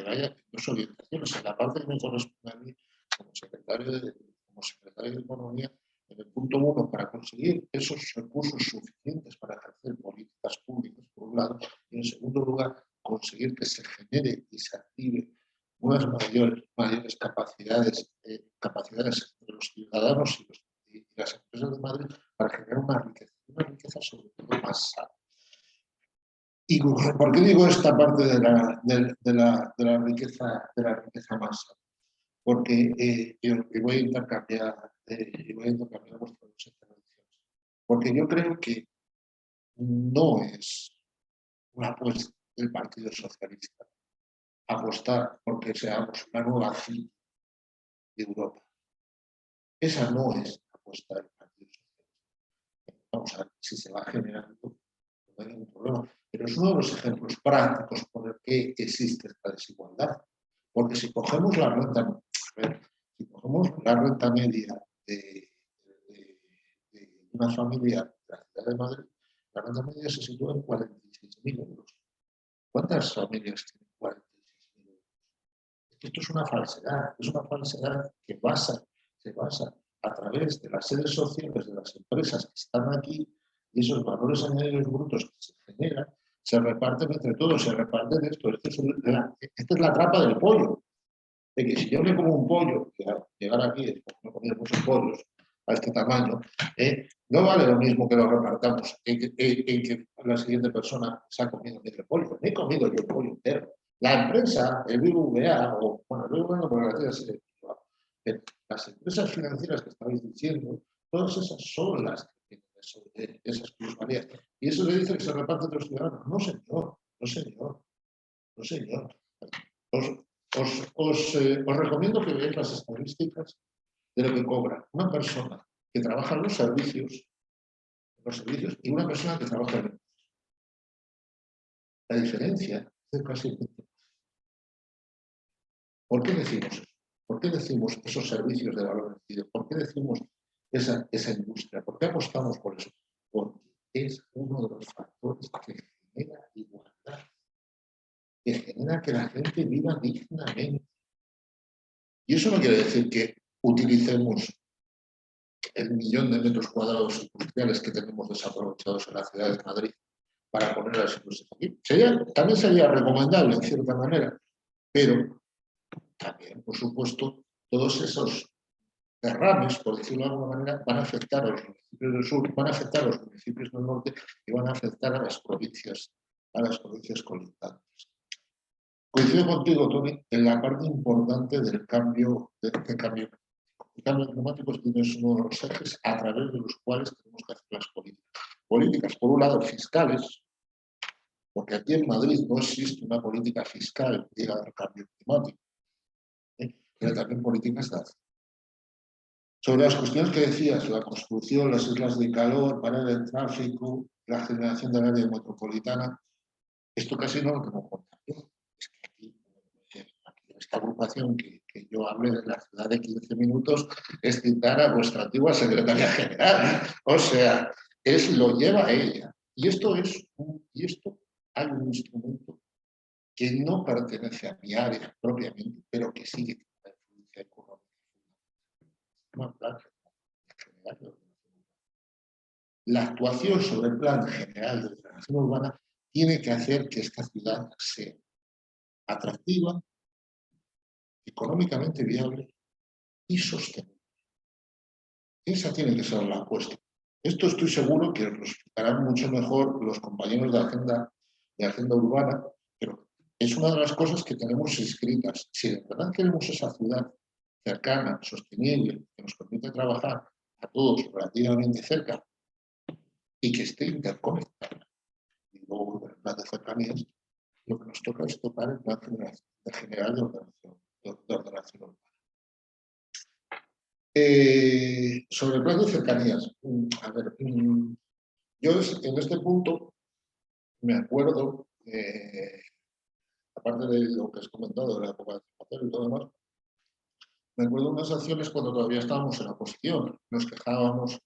vaya en dos orientaciones. En la parte que me corresponde a mí como secretario de Economía, en el punto 1, para conseguir esos recursos suficientes para ejercer políticas públicas, por un lado, y en segundo lugar, conseguir que se genere y se active unas mayores capacidades de los ciudadanos y las empresas de Madrid para generar una riqueza sobre todo más sana. ¿Y por qué digo esta parte de la riqueza más sana? Porque voy a intercambiar vuestras dos intervenciones. Porque yo creo que no es una apuesta del Partido Socialista apostar porque seamos una nueva CIT de Europa. Esa no es la apuesta del Partido Socialista. Vamos a ver si se va generando, no hay ningún problema. Pero es uno de los ejemplos prácticos por el que existe esta desigualdad. Porque si cogemos la renta, media de una familia de la ciudad de Madrid, la renta media se sitúa en 46.000 euros. ¿Cuántas familias tienen 46.000 euros? Esto es una falsedad que se basa a través de las sedes sociales de las empresas que están aquí y esos valores añadidos brutos que se generan se reparten entre todos, se reparten esto. Esta es la trampa del pollo. De que si yo me como un pollo, llegar aquí, no comer muchos pollos a este tamaño, no vale lo mismo que lo repartamos en que la siguiente persona se ha comido medio pollo. Me he comido yo el pollo entero. La empresa, el BBVA, el BBVA no, porque las empresas financieras que estabais diciendo, todas esas son las que tienen esas plusvalías. Y eso le dice que se reparte entre los ciudadanos. No, señor. Os recomiendo que veáis las estadísticas de lo que cobra una persona que trabaja en los servicios y una persona que trabaja en el. La diferencia es casi el 20%. ¿Por qué decimos eso? ¿Por qué decimos esos servicios de valor añadido? ¿Por qué decimos esa industria? ¿Por qué apostamos por eso? Porque es uno de los factores que genera igualdad, que genera que la gente viva dignamente. Y eso no quiere decir que utilicemos el 1.000.000 de metros cuadrados industriales que tenemos desaprovechados en la ciudad de Madrid para poner las industrias aquí. También sería recomendable, en cierta manera, pero también, por supuesto, todos esos derrames, por decirlo de alguna manera, van a afectar a los municipios del sur, van a afectar a los municipios del norte y van a afectar a las provincias colindantes. Coincido contigo, Tony, en la parte importante del cambio climático. El cambio climático es uno de los ejes a través de los cuales tenemos que hacer las políticas. Políticas, por un lado, fiscales, porque aquí en Madrid no existe una política fiscal ligada al cambio climático, pero también políticas de acción. Sobre las cuestiones que decías, la construcción, las islas de calor, parar el tráfico, la generación del área metropolitana, esto casi no lo tengo contado. Es que aquí, en esta agrupación que yo hablé de la ciudad de 15 minutos, es citar a vuestra antigua secretaria general. O sea, lo lleva ella. Y esto hay un instrumento que no pertenece a mi área propiamente, pero que sigue teniendo una influencia económica. La actuación sobre el plan general de ordenación urbana tiene que hacer que esta ciudad sea atractiva, económicamente viable y sostenible. Esa tiene que ser la apuesta. Esto estoy seguro que lo explicarán mucho mejor los compañeros de Agenda Urbana, pero es una de las cosas que tenemos escritas. Si de verdad queremos esa ciudad cercana, sostenible, que nos permite trabajar a todos relativamente cerca y que esté interconectada. Y luego, en el plan de cercanías, lo que nos toca es tocar el plan general de ordenación urbana. Sobre el plan de cercanías, a ver, yo en este punto me acuerdo, aparte de lo que has comentado de la época de Zapatero y todo demás, me acuerdo de unas acciones cuando todavía estábamos en la oposición, nos quejábamos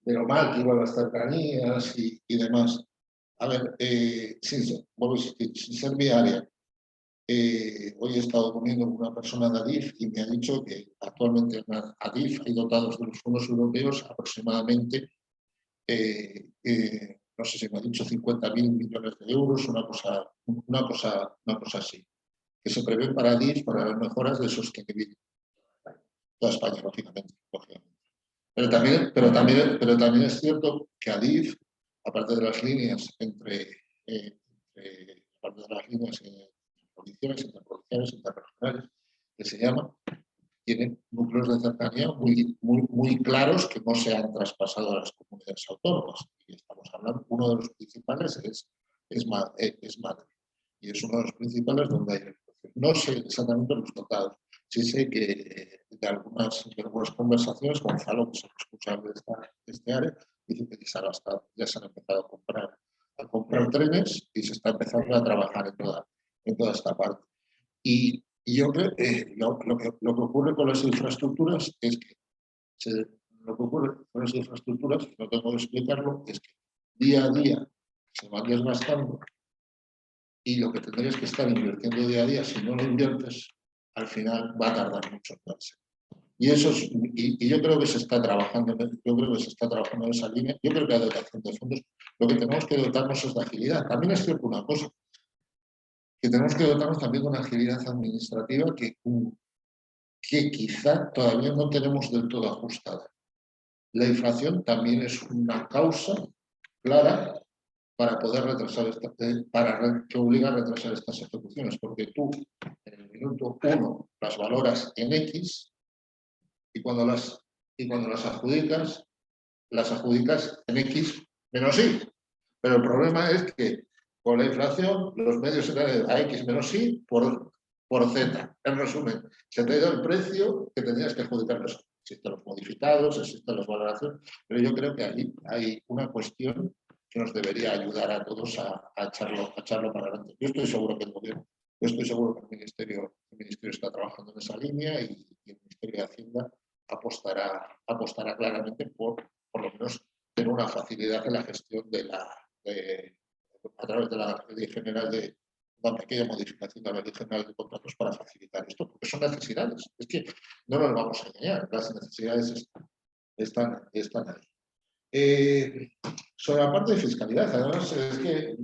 de lo mal que iban las cercanías y demás. A ver, sin ser mi área, hoy he estado comiendo con una persona de ADIF y me ha dicho que actualmente en ADIF hay dotados de los fondos europeos aproximadamente, no sé si me ha dicho 50.000 millones de euros, una cosa así, que se prevén para ADIF para las mejoras de sostenibilidad. Toda España, lógicamente. Pero también es cierto que ADIF, aparte de las líneas provinciales, interprovinciales, interregionales, que se llaman, tienen núcleos de cercanía muy claros que no se han traspasado a las comunidades autónomas. Y estamos hablando, uno de los principales es Madrid. Y es uno de los principales donde hay. No sé exactamente los totados. Sí sé que de algunas conversaciones, Gonzalo, que es el responsable de este área, dice que ya se han empezado a comprar trenes y se está empezando a trabajar en toda esta parte. Y yo creo que lo que ocurre con las infraestructuras es que no tengo que explicarlo, es que día a día se van desgastando y lo que tendrías que estar invirtiendo día a día, si no lo inviertes, al final va a tardar mucho en darse. Y yo creo que se está trabajando, en esa línea. Yo creo que la dotación de fondos, lo que tenemos que dotarnos es de agilidad. También es cierto una cosa, que tenemos que dotarnos también de una agilidad administrativa que quizá todavía no tenemos del todo ajustada. La inflación también es una causa clara para poder retrasar que obliga a retrasar estas ejecuciones, porque tú en el minuto 1 las valoras en X y cuando las adjudicas en X menos Y. Pero el problema es que con la inflación los medios se dan a X menos Y por Z. En resumen, se te ha ido el precio que tenías que adjudicarlos. Existen los modificados, existen las valoraciones, pero yo creo que ahí hay una cuestión que nos debería ayudar a todos a echarlo para adelante. Yo estoy seguro que el gobierno, yo estoy seguro que el ministerio está trabajando en esa línea y el Ministerio de Hacienda apostará claramente por lo menos tener una facilidad en la gestión a través de la Ley General de una pequeña modificación de la Ley General de Contratos para facilitar esto, porque son necesidades. Es que no nos vamos a engañar, las necesidades están ahí. Sobre la parte de fiscalidad, además, es que,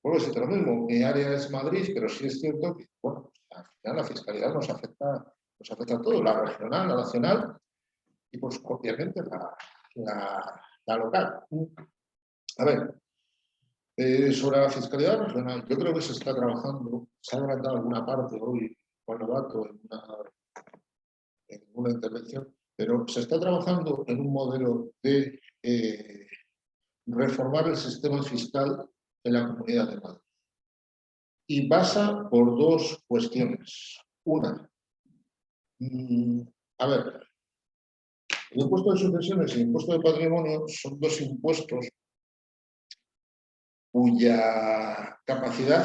bueno, es lo mismo, mi área es Madrid, pero sí es cierto que, bueno, al final la fiscalidad nos afecta a todo, la regional, la nacional y, pues, obviamente, la local. A ver, sobre la fiscalidad regional, yo creo que se está trabajando, se ha adelantado alguna parte hoy con Novato en una intervención, pero se está trabajando en un modelo de reformar el sistema fiscal en la Comunidad de Madrid. Y pasa por dos cuestiones. Una, a ver, el impuesto de sucesiones y el impuesto de patrimonio son dos impuestos cuya capacidad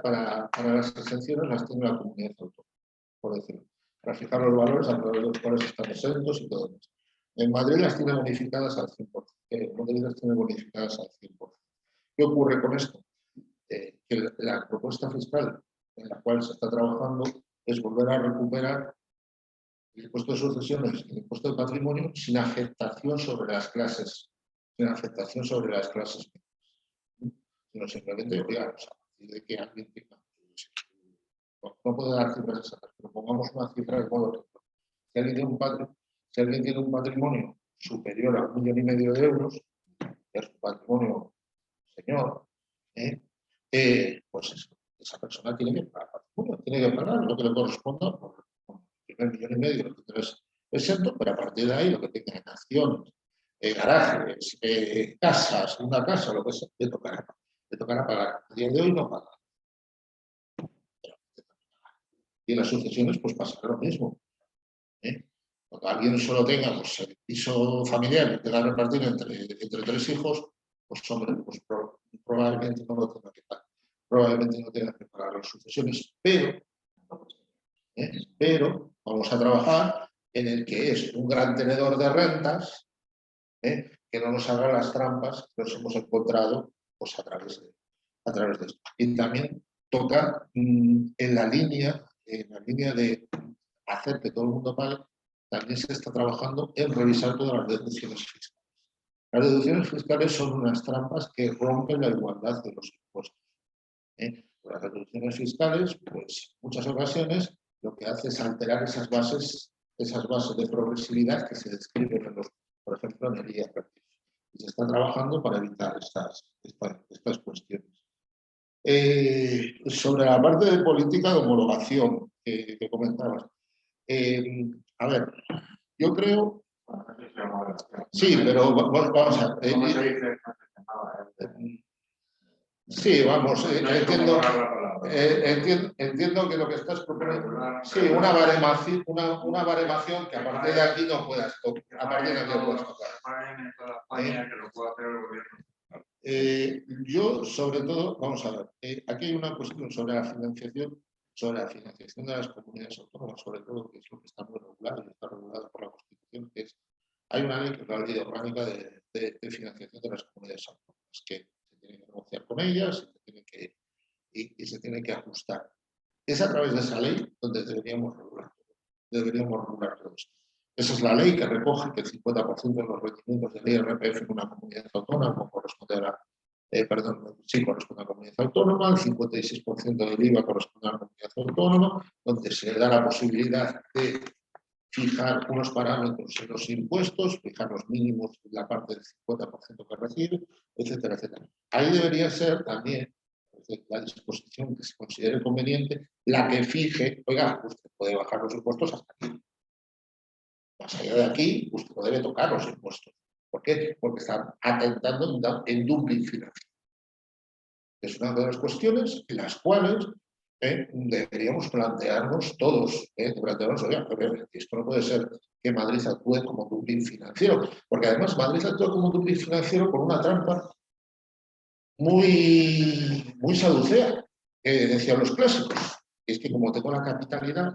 para las exenciones las tiene la comunidad autónoma, por decirlo, para fijar los valores a través de los cuales están exentos y todo eso. En Madrid las tiene bonificadas al 100%. ¿Qué ocurre con esto? Que la propuesta fiscal en la cual se está trabajando es volver a recuperar el impuesto de sucesiones y el impuesto de patrimonio sin afectación sobre las clases, sino simplemente, oiga, pues, a partir de que alguien tenga, no puedo dar cifras exactas, pero pongamos una cifra de modo si alguien tiene un patrimonio superior a 1,5 millones de euros, que es un patrimonio señor, pues esa persona tiene que pagar patrimonio, tiene que pagar lo que le corresponda por el 1,5 millones, lo que tenés exento, pero a partir de ahí lo que tenga en acciones, garajes, casas, una casa, lo que sea, le tocará pagar. A día de hoy no paga. Y en las sucesiones pues pasará lo mismo. Cuando alguien solo tenga pues, el piso familiar y tenga repartido entre 3 hijos, pues hombre, pues probablemente no lo tenga que pagar. Probablemente no tenga que pagar las sucesiones, pero vamos a trabajar en el que es un gran tenedor de rentas, que no nos haga las trampas que nos hemos encontrado pues, a través de esto. Y también toca en la línea de hacer que todo el mundo pague, también se está trabajando en revisar todas las deducciones fiscales. Las deducciones fiscales son unas trampas que rompen la igualdad de los impuestos. Las deducciones fiscales, pues en muchas ocasiones lo que hace es alterar esas bases de progresividad que se describen por ejemplo, en el IRPF. Y se está trabajando para evitar estas cuestiones. Sobre la parte de política de homologación que comentabas. A ver, yo creo... Sí, pero vamos a ver. Sí, vamos, entiendo que lo que estás proponiendo... Sí, una baremación que a partir de aquí no puedas tocar. Yo, sobre todo, vamos a ver, aquí hay una cuestión sobre la financiación de las comunidades autónomas, sobre todo, que es lo que está muy regulado y está regulado por la Constitución, que es, hay una ley que es la Ley Orgánica de Financiación de las Comunidades Autónomas, que se tiene que negociar con ellas y se tiene que ajustar. Es a través de esa ley donde deberíamos regular todo esto. Esa es la ley que recoge que el 50% de los rendimientos del IRPF en una comunidad autónoma corresponde a la corresponde a la comunidad autónoma, el 56% del IVA corresponde a la comunidad autónoma, donde se le da la posibilidad de fijar unos parámetros en los impuestos, fijar los mínimos en la parte del 50% que recibe, etcétera, etcétera. Ahí debería ser también la disposición que se considere conveniente, la que fije, oiga, usted puede bajar los impuestos hasta aquí. Más allá de aquí, usted debe tocar los impuestos. ¿Por qué? Porque están atentando en dumping financiero. Es una de las cuestiones en las cuales deberíamos plantearnos todos, oiga, esto no puede ser que Madrid actúe como dumping financiero, porque además Madrid actúa como dumping financiero por una trampa muy saducea, que decían los clásicos. Es que como tengo la capitalidad,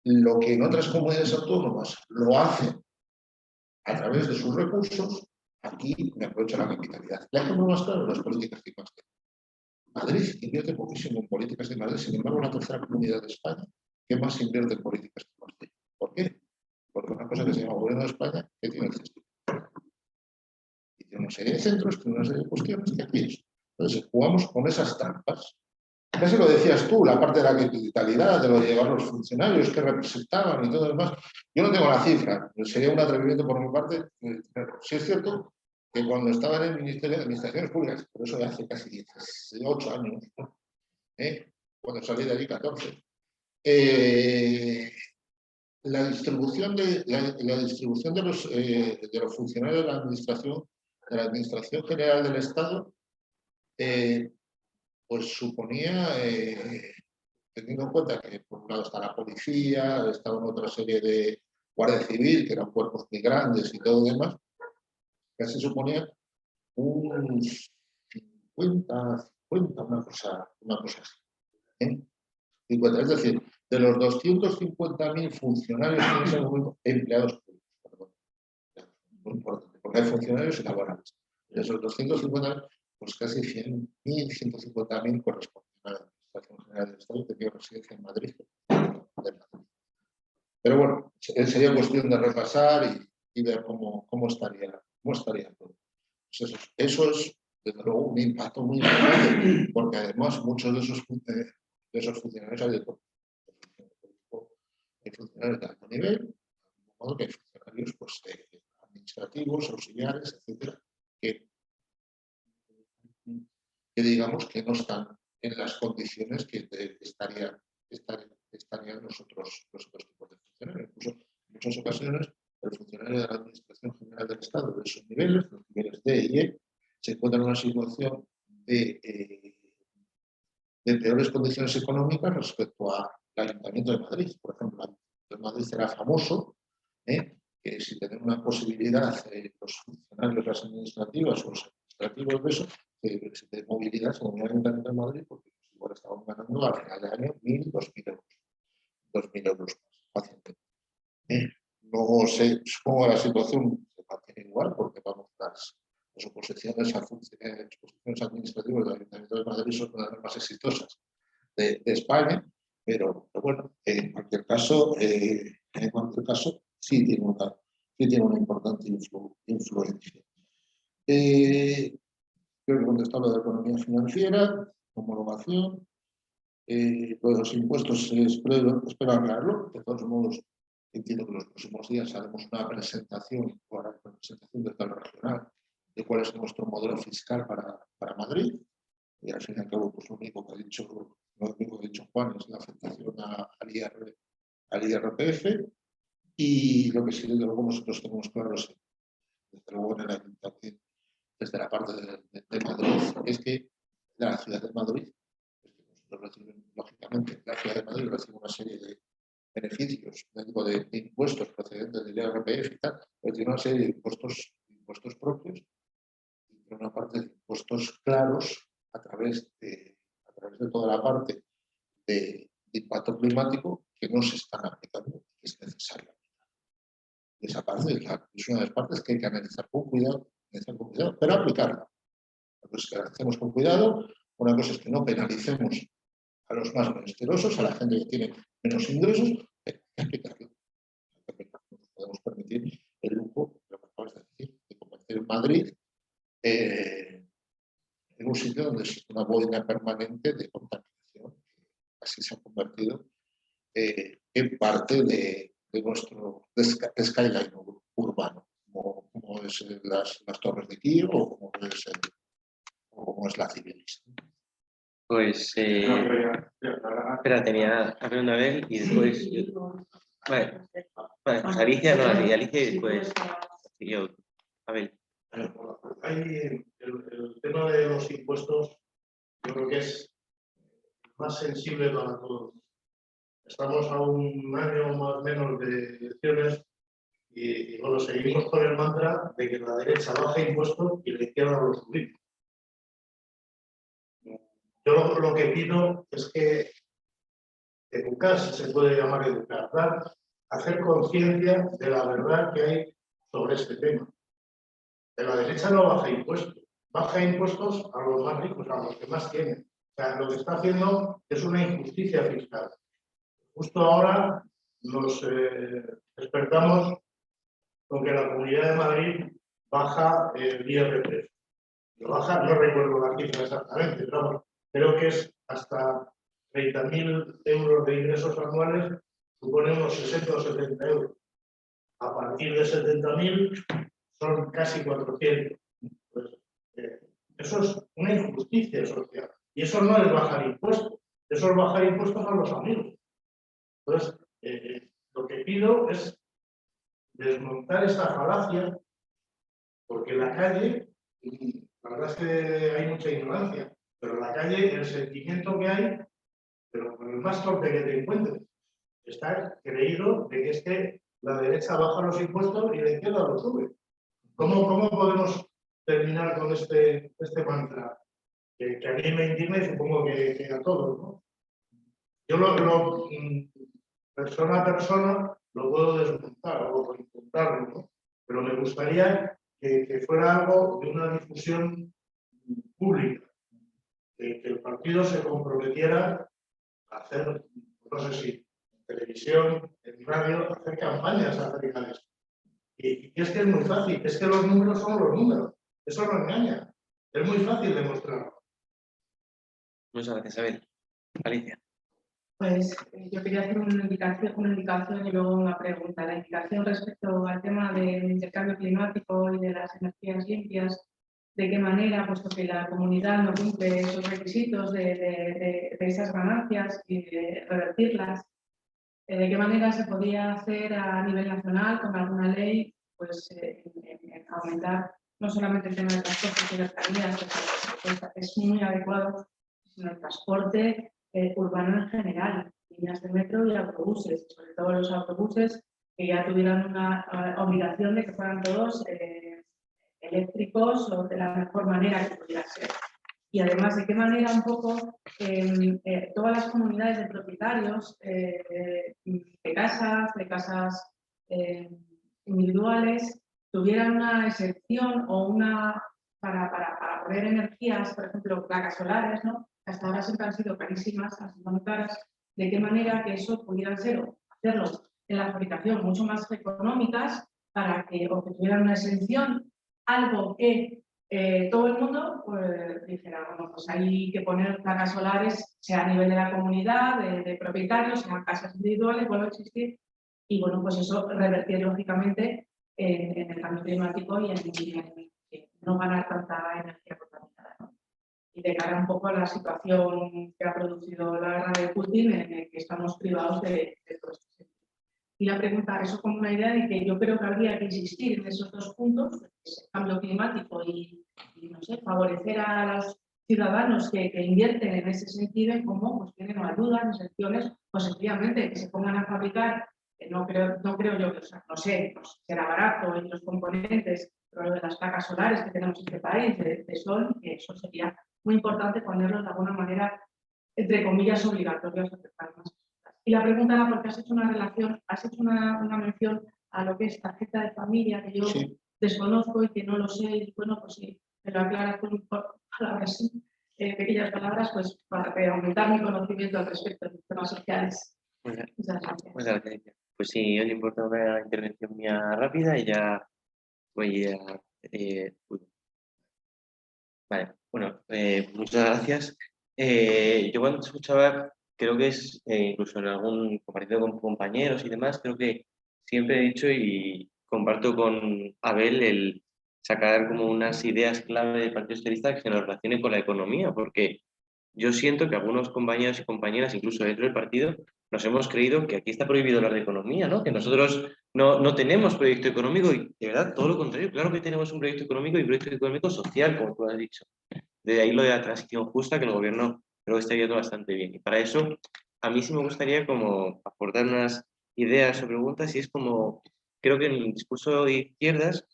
lo que en otras comunidades autónomas lo hacen a través de sus recursos, aquí me aprovecho la capitalidad. El ejemplo más claro, las políticas de I+D. Madrid invierte poquísimo en políticas de I+D, sin embargo, la tercera comunidad de España que más invierte en políticas de I+D. ¿Por qué? Porque una cosa que se llama Gobierno de España, que tiene el CSIC. Y tiene una serie de centros, tiene una serie de cuestiones que aquí es. Entonces, jugamos con esas trampas. Casi lo decías tú, la parte de la capitalidad, de lo de llevar los funcionarios que representaban y todo lo demás. Yo no tengo la cifra, sería un atrevimiento por mi parte. Sí es cierto que cuando estaba en el Ministerio de Administraciones Públicas, por eso de hace casi 18 años, ¿no? Cuando salí de allí 14, la distribución de los funcionarios de la Administración General del Estado, pues suponía, teniendo en cuenta que por un lado está la policía, estaba en otra serie de Guardia Civil, que eran cuerpos muy grandes y todo demás, casi suponía un 50, una cosa así. 50, es decir, de los 250.000 funcionarios que en ese momento, empleados públicos, perdón, muy importante, porque hay funcionarios y laborales. De esos 250.000, pues casi 100.000, 150.000 corresponden a la Administración General del Estado, que tiene residencia en Madrid. Pero bueno, sería cuestión de repasar y ver cómo estaría todo. Pues eso es, desde luego, un impacto muy importante, porque además muchos de esos funcionarios hay funcionarios de alto nivel, de modo que hay funcionarios pues, administrativos, auxiliares, etcétera, que digamos que no están en las condiciones que estarían los otros tipos de funcionarios. Incluso en muchas ocasiones el funcionario de la Administración General del Estado de esos niveles, los niveles D y E, se encuentra en una situación de peores condiciones económicas respecto al Ayuntamiento de Madrid. Por ejemplo, el Ayuntamiento de Madrid era famoso, que si tenían una posibilidad los funcionarios, las administrativas o los administrativos de eso, de movilidad, se movían al Ayuntamiento de Madrid, porque igual estaban ganando al final del año 1.000, 2.000 euros. 2.000 euros más fácilmente. No sé, supongo que la situación se mantiene igual, porque vamos, las oposiciones administrativas del Ayuntamiento de Madrid son una de las más exitosas de España, pero bueno, en cualquier caso, sí tiene una importante influencia. Creo que he contestado lo de economía financiera, homologación. Lo de los impuestos espero aclararlo. De todos modos, entiendo que en los próximos días haremos una presentación desde el regional de cuál es nuestro modelo fiscal para Madrid. Y al fin y al cabo, pues lo único que ha dicho Juan es la afectación al IRPF. Y lo que sí, desde luego, nosotros tenemos claros, desde luego en el Ayuntamiento, desde la parte de Madrid, es que la ciudad de Madrid, lógicamente, la ciudad de Madrid recibe una serie de beneficios, de impuestos procedentes del IRPF y tal, pero tiene una serie de impuestos propios y una parte de impuestos claros a través de toda la parte de impacto climático que no se están aplicando, que es necesario. Y esa parte es una de las partes que hay que analizar con cuidado, pero aplicarla. Entonces, que hacemos con cuidado. Una cosa es que no penalicemos a los más menesterosos, a la gente que tiene menos ingresos, hay que aplicarlo. No podemos permitir el lujo, lo que acabas de decir, de convertir en Madrid en un sitio donde existe una boina permanente de contaminación. Así se ha convertido en parte de nuestro skyline urbano, como es las Torres de Kio o como es la Cibeles. Pues, espera, tenía a ver una vez y después... Vale, pues Alicia no, Alicia y después yo. A ver. El tema de los impuestos, yo creo que es más sensible para todos. Estamos a un año más o menos de elecciones y bueno, seguimos con el mantra de que la derecha baja impuestos y la izquierda los subimos. Yo lo que pido es que educar, si se puede llamar educar, hacer conciencia de la verdad que hay sobre este tema. la derecha no baja impuestos a los más ricos, a los que más tienen. O sea, lo que está haciendo es una injusticia fiscal. Justo ahora nos despertamos con que la Comunidad de Madrid baja el IRPF. Lo baja, no recuerdo la cifra exactamente, pero vamos, creo que es hasta 30.000 euros de ingresos anuales, supone unos 60 o 70 euros. A partir de 70.000 son casi 400. Pues, eso es una injusticia social. Y eso no es bajar impuestos, eso es bajar impuestos a los amigos. Entonces, lo que pido es desmontar esta falacia, porque en la calle, la verdad es que hay mucha ignorancia, pero en la calle el sentimiento que hay, pero con el más torpe que te encuentres, está creído de que es que la derecha baja los impuestos y la izquierda los sube. ¿Cómo podemos terminar con este mantra? Que a mí me indigna y supongo que a todos, ¿no? Yo persona a persona lo puedo desmontar o intentarlo, ¿no? Pero me gustaría que fuera algo de una difusión pública, que el partido se comprometiera a hacer, no sé si en televisión, en radio, hacer campañas acerca de esto. Y es que es muy fácil, es que los números son los números, eso no engaña, es muy fácil demostrarlo. Muchas gracias, Abel. Alicia. Pues yo quería hacer una indicación y luego una pregunta. La indicación respecto al tema del intercambio climático y de las energías limpias, de qué manera, puesto que la comunidad no cumple esos requisitos de esas ganancias y de revertirlas, de qué manera se podría hacer a nivel nacional con alguna ley, pues en aumentar no solamente el tema de transporte y cercanías, que es muy adecuado, sino el transporte urbano en general, líneas de metro y autobuses, sobre todo los autobuses que ya tuvieran una obligación de que fueran todos eléctricos o de la mejor manera que pudiera ser. Y además, de qué manera un poco todas las comunidades de propietarios de casas individuales tuvieran una excepción o una para poner energías, por ejemplo, placas solares, ¿no? Que hasta ahora siempre han sido carísimas, han sido muy caras, de qué manera que eso pudieran ser o hacerlo en la fabricación mucho más económicas para que o que tuvieran una exención, algo que todo el mundo pues, dijera, bueno, pues hay que poner placas solares, sea a nivel de la comunidad, de propietarios, sean casas individuales, vuelve a existir, y bueno, pues eso revertir lógicamente en el cambio climático y en no ganar tanta energía contaminada, ¿no? Y de cara un poco a la situación que ha producido la guerra de Putin, en el que estamos privados de todo esto. Y la pregunta, eso como una idea de que yo creo que habría que insistir en esos dos puntos, el cambio climático y no sé, favorecer a los ciudadanos que invierten en ese sentido, en cómo pues, tienen ayudas, excepciones, pues sencillamente que se pongan a fabricar, no creo yo que, o sea, no sé, pues, será barato y los componentes, pero de las placas solares que tenemos en este país, de sol, que eso sería muy importante ponerlo de alguna manera, entre comillas, obligatorios a aceptar más. Y la pregunta era porque has hecho una relación, has hecho una mención a lo que es tarjeta de familia, que yo desconozco y que no lo sé, y bueno, pues sí, me lo aclaras con palabras, pequeñas palabras, pues para aumentar mi conocimiento al respecto de temas sociales. Muchas gracias. Muchas gracias. Pues sí, no importa una intervención mía rápida y ya voy a... Vale, bueno, muchas gracias. Yo cuando te escuchaba, creo que es, incluso en algún compartido con compañeros y demás, creo que siempre he dicho y comparto con Abel el sacar como unas ideas clave del Partido Socialista que se nos relacionen con la economía, porque yo siento que algunos compañeros y compañeras, incluso dentro del partido, nos hemos creído que aquí está prohibido hablar de economía, ¿no? Que nosotros no tenemos proyecto económico y de verdad todo lo contrario, claro que tenemos un proyecto económico y un proyecto económico social, como tú has dicho. De ahí lo de la transición justa, que el gobierno creo que está yendo bastante bien. Y para eso, a mí sí me gustaría como aportar unas ideas o preguntas y es como, creo que en el discurso de izquierdas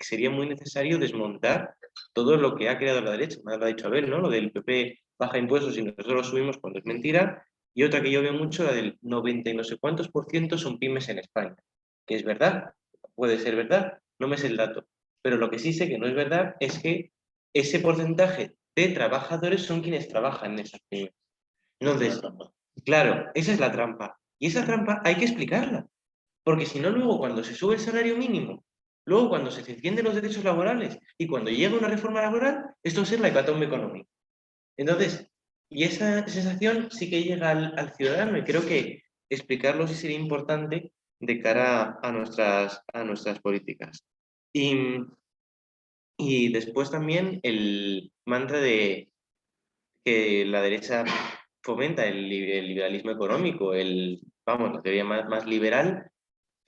sería muy necesario desmontar todo lo que ha creado la derecha. Me lo ha dicho Abel, ¿no? Lo del PP baja impuestos y nosotros lo subimos cuando es mentira. Y otra que yo veo mucho, la del 90 y no sé cuántos % son pymes en España. Que es verdad, puede ser verdad, no me sé el dato. Pero lo que sí sé que no es verdad es que ese porcentaje de trabajadores son quienes trabajan en esas pymes. Entonces, claro, esa es la trampa. Y esa trampa hay que explicarla. Porque si no, luego cuando se sube el salario mínimo, luego cuando se defienden los derechos laborales y cuando llega una reforma laboral, esto va a ser la hecatombe económica. Entonces, y esa sensación sí que llega al ciudadano y creo que explicarlo sí sería importante de cara a nuestras políticas. Y después también el mantra de que la derecha fomenta el liberalismo económico, vamos, la teoría más liberal.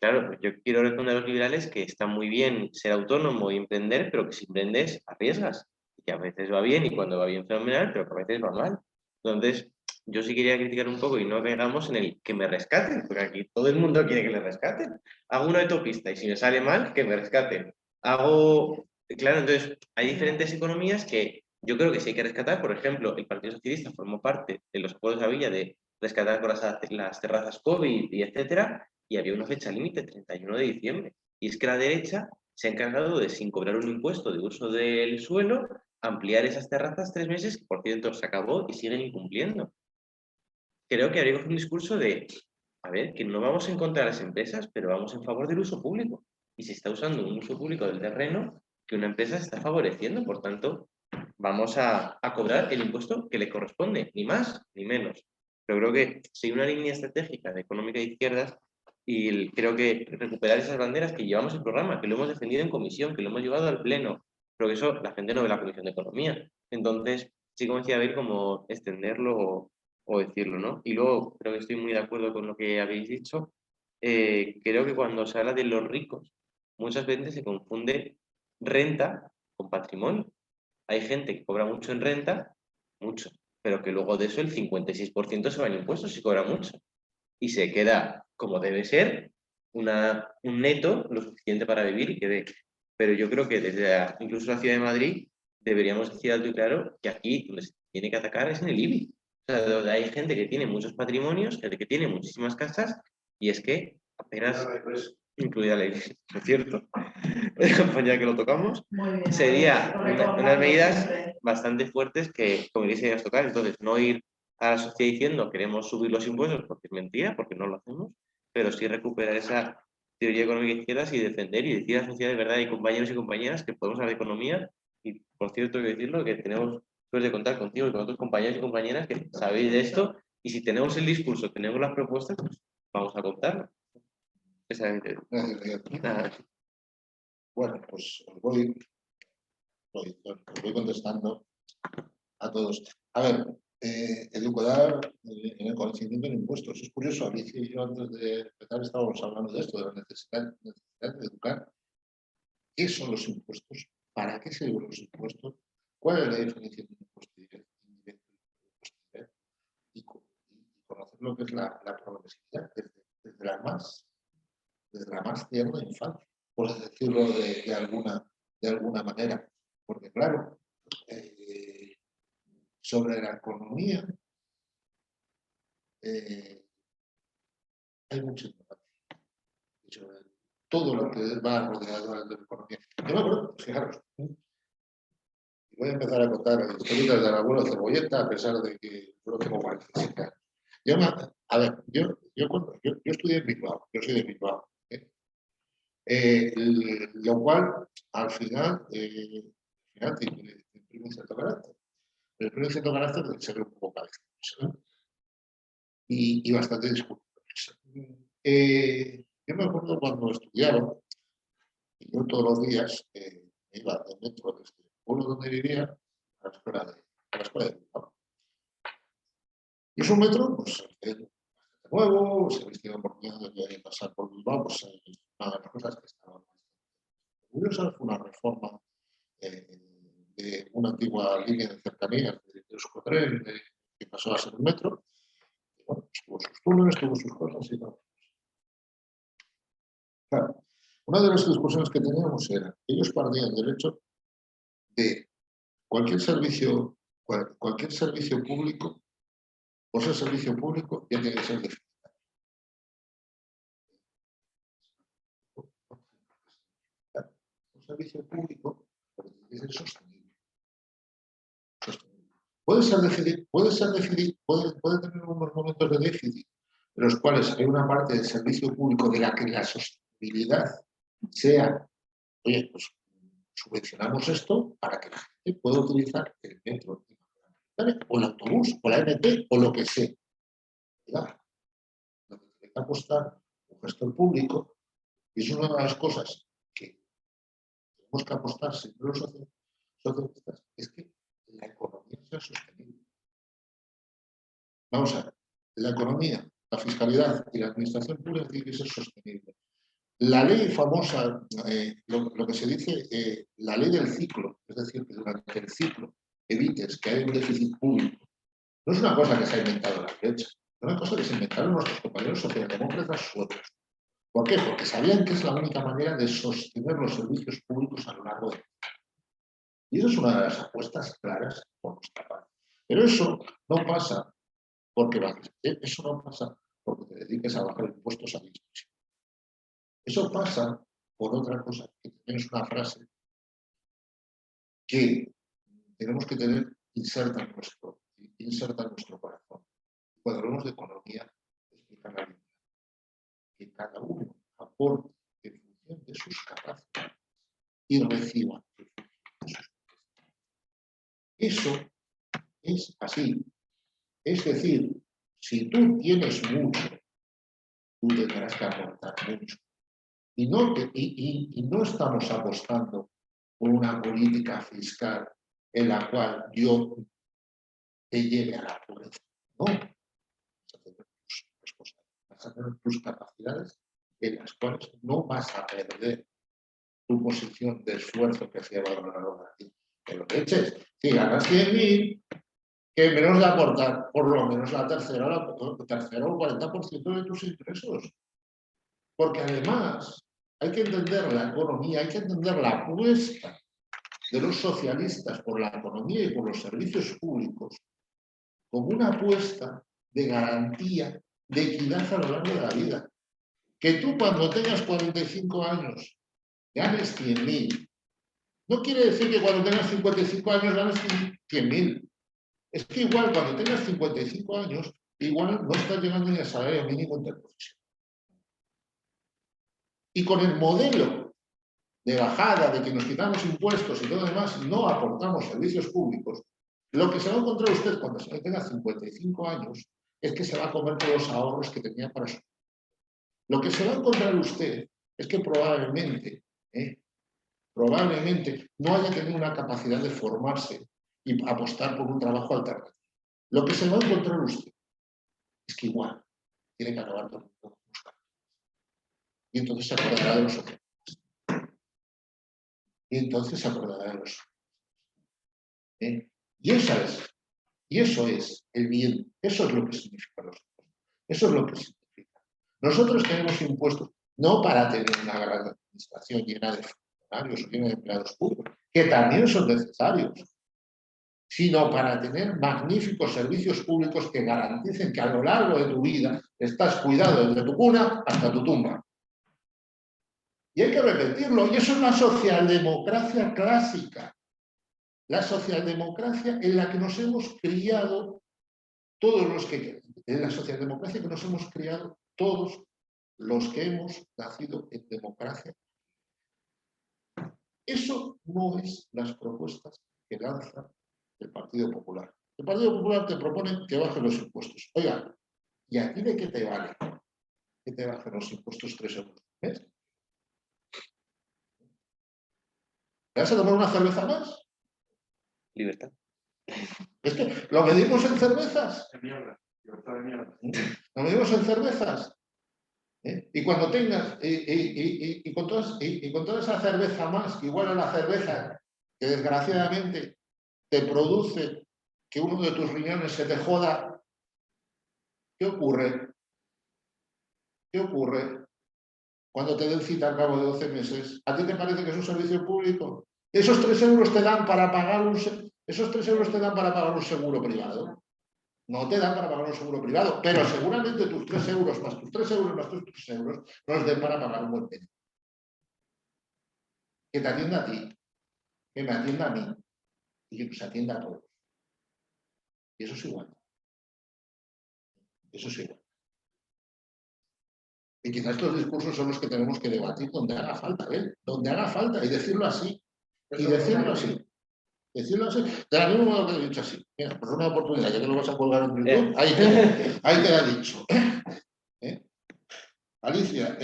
Claro, pues yo quiero responder a los liberales que está muy bien ser autónomo y emprender, pero que si emprendes arriesgas. Y que a veces va bien y cuando va bien fenomenal, pero que a veces va mal. Entonces, yo sí quería criticar un poco y no caigamos en el que me rescaten, porque aquí todo el mundo quiere que le rescaten. Hago una autopista y si me sale mal, que me rescaten. Claro, entonces hay diferentes economías que yo creo que sí hay que rescatar. Por ejemplo, el Partido Socialista formó parte de los acuerdos de Avilla de rescatar con las terrazas COVID y etcétera, y había una fecha límite, 31 de diciembre. Y es que la derecha se ha encargado de, sin cobrar un impuesto de uso del suelo, ampliar esas terrazas 3 meses, que por cierto se acabó y siguen incumpliendo. Creo que habría que hacer un discurso de, a ver, que no vamos en contra de las empresas, pero vamos en favor del uso público. Y se está usando un uso público del terreno que una empresa se está favoreciendo, por tanto, vamos a cobrar el impuesto que le corresponde, ni más ni menos. Pero creo que si hay una línea estratégica de económica de izquierdas, y creo que recuperar esas banderas que llevamos en programa, que lo hemos defendido en comisión, que lo hemos llevado al pleno, pero que eso la gente no ve la Comisión de Economía. Entonces, sí, como decía, ver cómo extenderlo o decirlo, ¿no? Y luego, creo que estoy muy de acuerdo con lo que habéis dicho. Creo que cuando se habla de los ricos, muchas veces se confunde renta con patrimonio. Hay gente que cobra mucho en renta, mucho, pero que luego de eso el 56% se va en impuestos y cobra mucho. Y se queda, como debe ser, un neto lo suficiente para vivir y que dé. Pero yo creo que incluso la Ciudad de Madrid deberíamos decir alto y claro que aquí donde se tiene que atacar es en el IBI. O sea, donde hay gente que tiene muchos patrimonios, gente que tiene muchísimas casas, y es que apenas, incluida la IBI, ¿no es cierto? La campaña que lo tocamos, Muy bien, sería lo recordamos unas medidas siempre. bastante fuertes que como quisiéramos tocar. Entonces, no ir a la sociedad diciendo queremos subir los impuestos porque es mentira, porque no lo hacemos, pero sí recuperar esa teoría económica de izquierdas y defender y decir a la sociedad de verdad y compañeros y compañeras que podemos hablar de economía y, por cierto, hay que decirlo, que tenemos suerte de contar contigo y con otros compañeros y compañeras que sabéis de esto y si tenemos el discurso, tenemos las propuestas, pues vamos a contarlo. Gracias, Miguel. Nada, Bueno, pues os voy contestando a todos. A ver, educar en el conocimiento de impuestos. Es curioso, Alicia y yo antes de empezar estábamos hablando de esto, de la necesidad de educar. ¿Qué son los impuestos? ¿Para qué sirven los impuestos? ¿Cuál es la diferencia entre un impuesto directo y un impuesto indirecto? Y conocer lo que es la progresividad desde la más tierna infancia, por decirlo de alguna manera. Porque claro, sobre la economía hay mucha información. Sobre todo lo que va rodeado de la economía. Yo me acuerdo, fijaros, voy a empezar a contar historias del abuelo Cebolleta, a pesar de que yo tengo 45 años. A ver, yo estudié en Bilbao, yo soy de Bilbao. Lo cual, al final te imprime un cierto carácter. Pero imprime un cierto carácter de ser un poco cabeza, ¿no? Y bastante discutible. Yo me acuerdo cuando estudiaba, y yo todos los días me iba de metro desde el pueblo donde vivía a la escuela de Bilbao. Y es un metro, pues, nuevo, se ha tenido oportunidad de pasar por Bilbao, pues, una de las cosas que estaban curiosas fue una reforma de una antigua línea de cercanías de Euskotren que pasó a ser un metro. Y bueno, pues, tuvo sus túneles, tuvo sus cosas y todo. Claro, una de las discusiones que teníamos era que ellos partían del hecho de cualquier servicio público, por ser servicio público, ya tiene que ser deficitario. servicio público, pero tiene que ser sostenible. Puede tener unos momentos de déficit, en los cuales hay una parte del servicio público de la que la sostenibilidad sea, oye, pues subvencionamos esto para que la gente pueda utilizar el metro, o el autobús, o la MT, o lo que sea. Lo que tiene que apostar un gestor público, y es una de las cosas que tenemos que apostar siempre los socialistas, es que la economía sea sostenible. Vamos a ver, la economía, la fiscalidad y la administración pública tienen que ser sostenibles. La ley famosa, lo que se dice, la ley del ciclo, es decir, que durante el ciclo evites que haya un déficit público, no es una cosa que se ha inventado la derecha, es una cosa que se inventaron nuestros compañeros socialdemócratas suecos. ¿Por qué? Porque sabían que es la única manera de sostener los servicios públicos a lo largo del tiempo. Y eso es una de las apuestas claras por nuestra parte. Pero eso no pasa porque te dediques a bajar impuestos a la instrucción. Eso pasa por otra cosa, que tienes una frase que tenemos que tener inserta en nuestro corazón. Cuando hablamos de economía, explica la vida. Que cada uno aporte en función de sus capacidades y reciba en función de sus capacidades. Eso es así. Es decir, si tú tienes mucho, tú tendrás que aportar mucho. Y no estamos apostando por una política fiscal en la cual yo te lleve a la pobreza. No. Vas a tener tus capacidades en las cuales no vas a perder tu posición de esfuerzo que has llevado a lo largo de la vida. Que lo eches. Si ganas 100.000, que menos de aportar por lo menos la tercera o 40% de tus ingresos. Porque además hay que entender la economía, hay que entender la apuesta de los socialistas por la economía y por los servicios públicos como una apuesta de garantía de equidad a lo largo de la vida. Que tú cuando tengas 45 años ganes 100.000, no quiere decir que cuando tengas 55 años ganes 100.000. Es que igual cuando tengas 55 años, igual no estás llegando ni al salario mínimo interprofesional. Y con el modelo de bajada, de que nos quitamos impuestos y todo lo demás, no aportamos servicios públicos, lo que se va a encontrar usted cuando tenga 55 años es que se va a comer todos los ahorros que tenía para su. Lo que se va a encontrar usted es que probablemente no haya tenido una capacidad de formarse y apostar por un trabajo alternativo. Lo que se va a encontrar usted es que igual tiene que acabar con buscar. Y entonces se acordará de los socialistas. Y entonces se acordará de los socialistas. Y eso es el bien. Eso es lo que significa los impuestos. Eso es lo que significa. Nosotros tenemos impuestos no para tener una gran administración llena de funcionarios o llena de empleados públicos, que también son necesarios, sino para tener magníficos servicios públicos que garanticen que a lo largo de tu vida estás cuidado desde tu cuna hasta tu tumba. Y hay que repetirlo, y eso es la socialdemocracia clásica. La socialdemocracia en la que nos hemos criado todos los que... En la socialdemocracia que nos hemos criado todos los que hemos nacido en democracia. Eso no es las propuestas que lanza el Partido Popular. El Partido Popular te propone que bajen los impuestos. Oiga, ¿y a ti de qué te vale que te bajen los impuestos 3 euros al mes? ¿Te vas a tomar una cerveza más? Libertad. Es que lo medimos en cervezas. De mierda. Libertad de mierda. Lo medimos en cervezas. Y cuando tengas, y con toda esa cerveza más, que igual a la cerveza que desgraciadamente te produce que uno de tus riñones se te joda, ¿qué ocurre? ¿Qué ocurre cuando te den cita al cabo de 12 meses? ¿A ti te parece que es un servicio público? Esos 3 euros te dan para pagar un seguro privado. No te dan para pagar un seguro privado, pero seguramente tus 3 euros más tus 3 euros más tus 3 euros nos den para pagar un buen médico. que te atienda a ti, que me atienda a mí y que nos atienda a todos. Y eso es igual. Eso es igual. Y quizás estos discursos son los que tenemos que debatir donde haga falta, ¿eh? Donde haga falta, y decirlo así. Y decirlo así. Decirlo así. De la misma modo que he dicho así. Mira, pues una oportunidad, ya que lo vas a colgar en YouTube, ahí queda dicho. Alicia,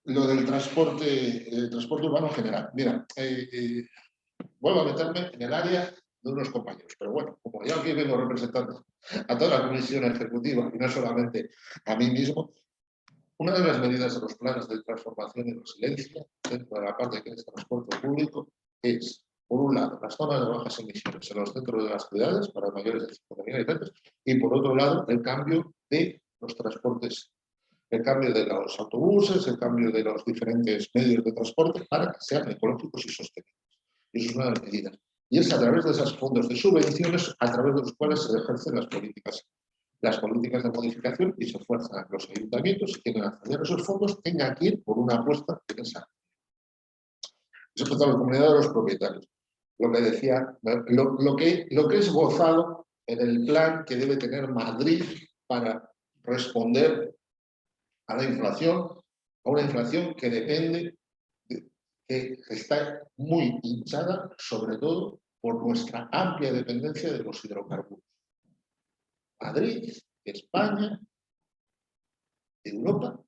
lo del transporte urbano en general. Mira, vuelvo a meterme en el área de unos compañeros, pero bueno, como ya aquí vengo representando a toda la comisión ejecutiva y no solamente a mí mismo, una de las medidas de los planes de transformación y resiliencia dentro de la parte que es transporte público es, por un lado, las zonas de bajas emisiones en los centros de las ciudades para mayores de 50.000 habitantes y, por otro lado, el cambio de los transportes, el cambio de los autobuses, el cambio de los diferentes medios de transporte para que sean ecológicos y sostenibles. Y eso es una de las medidas. Y es a través de esos fondos de subvenciones a través de los cuales se ejercen las políticas de modificación y se esfuerzan los ayuntamientos y quieren acceder a esos fondos, tengan que ir por una apuesta en esa. Respecto a la comunidad de los propietarios, lo que decía, lo que es gozado en el plan que debe tener Madrid para responder a la inflación, a una inflación que depende, que está muy hinchada, sobre todo por nuestra amplia dependencia de los hidrocarburos. Madrid, España, Europa,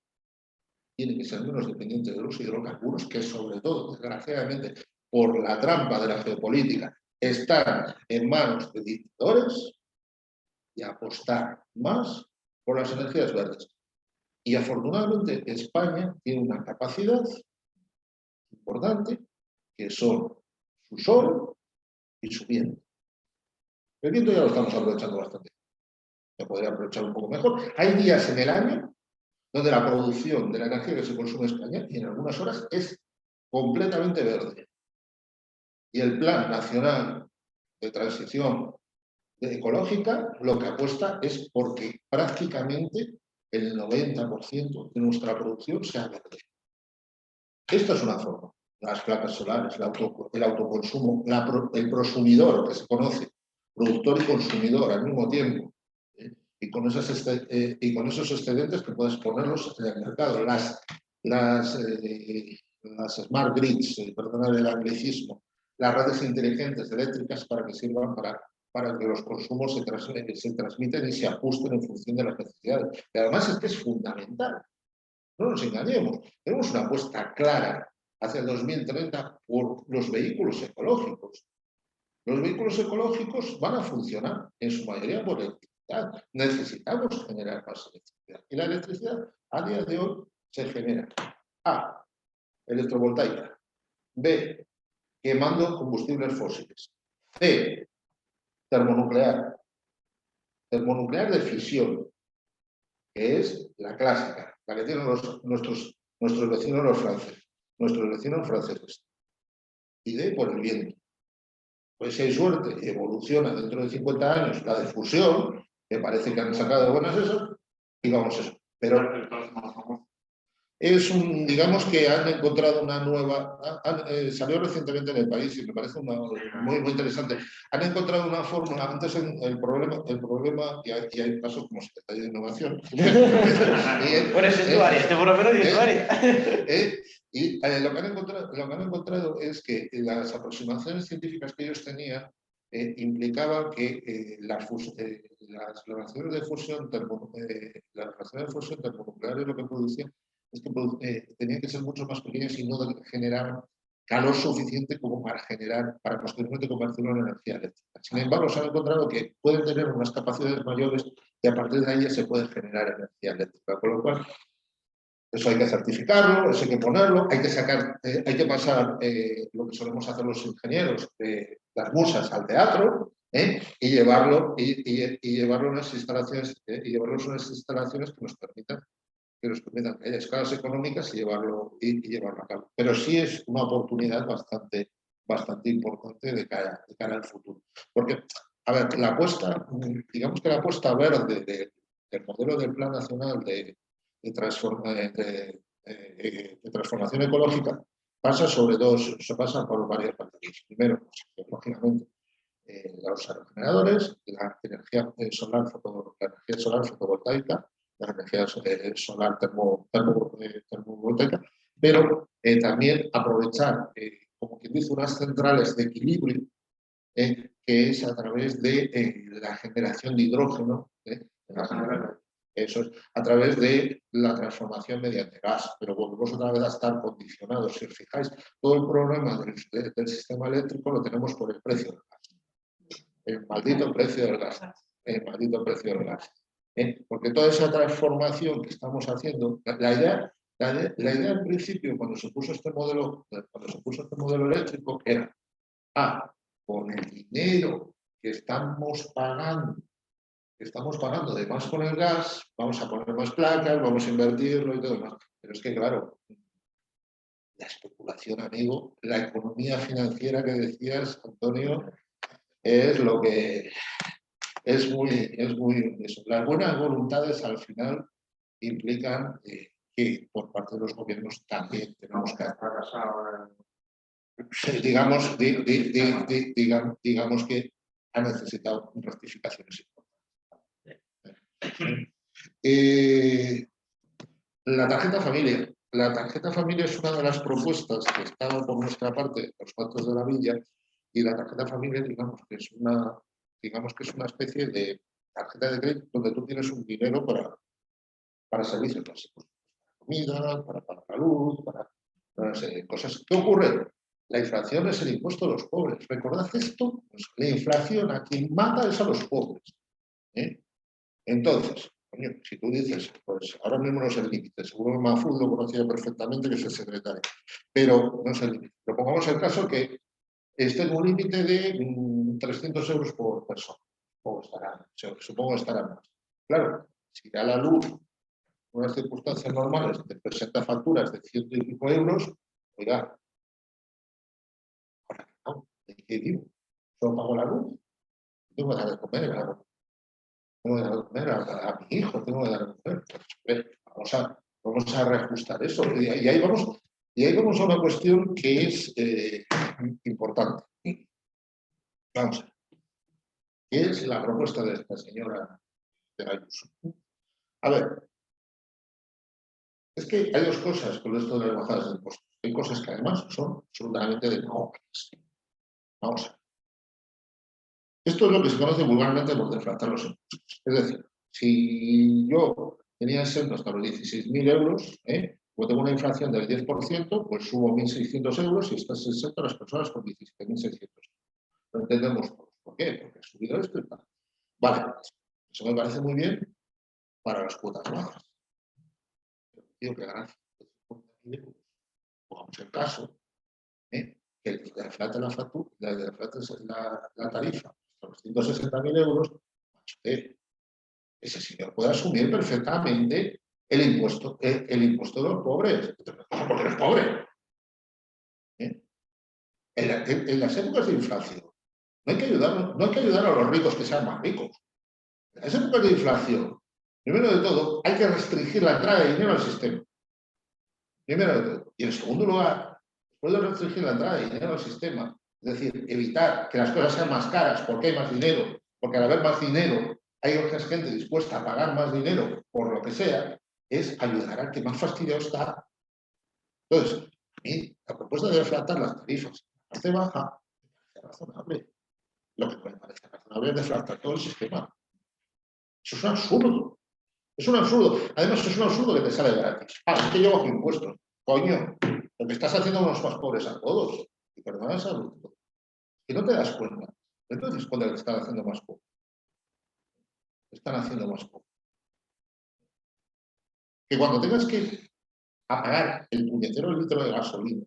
tiene que ser menos dependiente de los hidrocarburos, que sobre todo, desgraciadamente, por la trampa de la geopolítica, están en manos de dictadores y apostar más por las energías verdes. Y afortunadamente España tiene una capacidad importante, que son su sol y su viento. El viento ya lo estamos aprovechando bastante. Se podría aprovechar un poco mejor. Hay días en el año donde la producción de la energía que se consume en España, y en algunas horas, es completamente verde. Y el Plan Nacional de Transición Ecológica lo que apuesta es porque prácticamente el 90% de nuestra producción sea verde. Esto es una forma. Las placas solares, el autoconsumo, el prosumidor, que se conoce, productor y consumidor al mismo tiempo, y con esos excedentes que puedes ponerlos en el mercado. Las smart grids, perdonad el anglicismo, las redes inteligentes eléctricas para que sirvan para que los consumos se transmiten y se ajusten en función de las necesidades. Y además es que es fundamental. No nos engañemos. Tenemos una apuesta clara hacia el 2030 por los vehículos ecológicos. Los vehículos ecológicos van a funcionar en su mayoría por electricidad. Necesitamos generar más electricidad. Y la electricidad a día de hoy se genera A, electrovoltaica, B, quemando combustibles fósiles, C, termonuclear de fisión, que es la clásica, la que tienen nuestros vecinos los franceses, y D, por el viento. Pues si hay suerte y evoluciona dentro de 50 años la de fusión, que parece que han sacado buenas esas, y vamos eso. Pero es digamos que han encontrado una nueva, salió recientemente en El País y me parece muy interesante. Han encontrado una fórmula, antes el problema y hay pasos como secretario de Innovación. Por eso es tu área, por lo menos es tu área. Y lo que han encontrado es que las aproximaciones científicas que ellos tenían implicaban que las reacciones de fusión termonucleares lo que producían es que tenían que ser mucho más pequeñas y no generaban calor suficiente como para posteriormente convertirlo en energía eléctrica. Sin embargo, se han encontrado que pueden tener unas capacidades mayores y a partir de ahí ya se puede generar energía eléctrica. Con lo cual, eso hay que certificarlo, eso hay que ponerlo, hay que pasar lo que solemos hacer los ingenieros, las musas al teatro, y llevarlo a unas instalaciones, que nos permitan que haya escalas económicas y llevarlo a cabo. Pero sí es una oportunidad bastante importante de cara al futuro. Porque, a ver, digamos que la apuesta verde del modelo del Plan Nacional de transformación ecológica pasa sobre dos, se pasa por varios factores. Primero, pues, lógicamente, los aerogeneradores, la energía solar, la energía solar fotovoltaica, la energía solar termovoltaica, pero también aprovechar, como quien dice, unas centrales de equilibrio, que es a través de la generación de hidrógeno, eso es, a través de la transformación mediante gas, pero volvemos otra vez a estar condicionados. Si os fijáis, todo el problema del sistema eléctrico lo tenemos por el precio del gas. El maldito precio del gas. El maldito precio del gas. Porque toda esa transformación que estamos haciendo, la idea en principio, cuando se puso este modelo eléctrico, era con el dinero que estamos pagando de más con el gas, vamos a poner más placas, vamos a invertirlo y todo demás. Pero es que, claro, la especulación, amigo, la economía financiera que decías, Antonio, es lo que es muy eso. Las buenas voluntades al final implican que por parte de los gobiernos también tenemos que digamos que ha necesitado rectificaciones importantes. La tarjeta familia. La tarjeta familia es una de las propuestas que estaba por nuestra parte, los pactos de la Villa, y la tarjeta familia, digamos que es una especie de tarjeta de crédito donde tú tienes un dinero para servicios básicos, para comida, para pagar la luz, para una serie de cosas. ¿Qué ocurre? La inflación es el impuesto de los pobres. ¿Recordad esto? Pues la inflación a quien mata es a los pobres. Entonces, coño, si tú dices, pues ahora mismo no es el límite, seguro que Mahfouz lo conocía perfectamente, que es el secretario, pero no es el límite. Pero pongamos el caso que esté en un límite de 300 euros por persona, supongo que estará más. Claro, si da la luz en unas circunstancias normales te presenta facturas de 100 y pico euros, oiga, ahora no, ¿de qué vivo? ¿Solo pago la luz? Tengo que dar de comer, claro. Tengo que dar de comer a mi hijo, tengo que dar de comer. Pues, vamos a reajustar eso. Y ahí vamos a una cuestión que es importante. Vamos a ver. ¿Qué es la propuesta de esta señora de Ayuso? A ver, es que hay dos cosas con esto de las bajadas de impuestos. Hay cosas que además son absolutamente demagógicas. Vamos a ver. Esto es lo que se conoce vulgarmente por deflactar los impuestos. Es decir, si yo tenía exento hasta los 16.000 euros, como tengo una inflación del 10%, pues subo 1.600 euros y estás exento a las personas con 17.600 euros. Lo entendemos todos. ¿Por qué? Porque ha subido esto y tal. Vale, eso me parece muy bien para las cuotas bajas. Pero digo que ganar 50.000 euros, pongamos el caso, que el deflate la factura, la tarifa, los 160.000 euros, ese señor puede asumir perfectamente el impuesto de los pobres, porque es pobre. En las épocas de inflación no hay que ayudar a los ricos que sean más ricos. En las épocas de inflación, primero de todo, hay que restringir la entrada de dinero al sistema. Primero de todo. Y en segundo lugar, después de restringir la entrada de dinero al sistema, es decir, evitar que las cosas sean más caras porque hay más dinero, porque al haber más dinero hay otra gente dispuesta a pagar más dinero por lo que sea, es ayudar al que más fastidiado está. Entonces, a mí, la propuesta de deflactar las tarifas hace baja, me parece razonable. Lo que me parece razonable es deflactar todo el sistema. Eso es un absurdo. Es un absurdo. Además, es un absurdo que te sale gratis. Es que yo bajo impuestos. Coño, lo que estás haciendo unos más pobres a todos. Y perdona esa absurdo. Que no te das cuenta. Entonces, cuando te están haciendo más poco. Están haciendo más poco. Que cuando tengas que ir a pagar el puñetero litro de gasolina,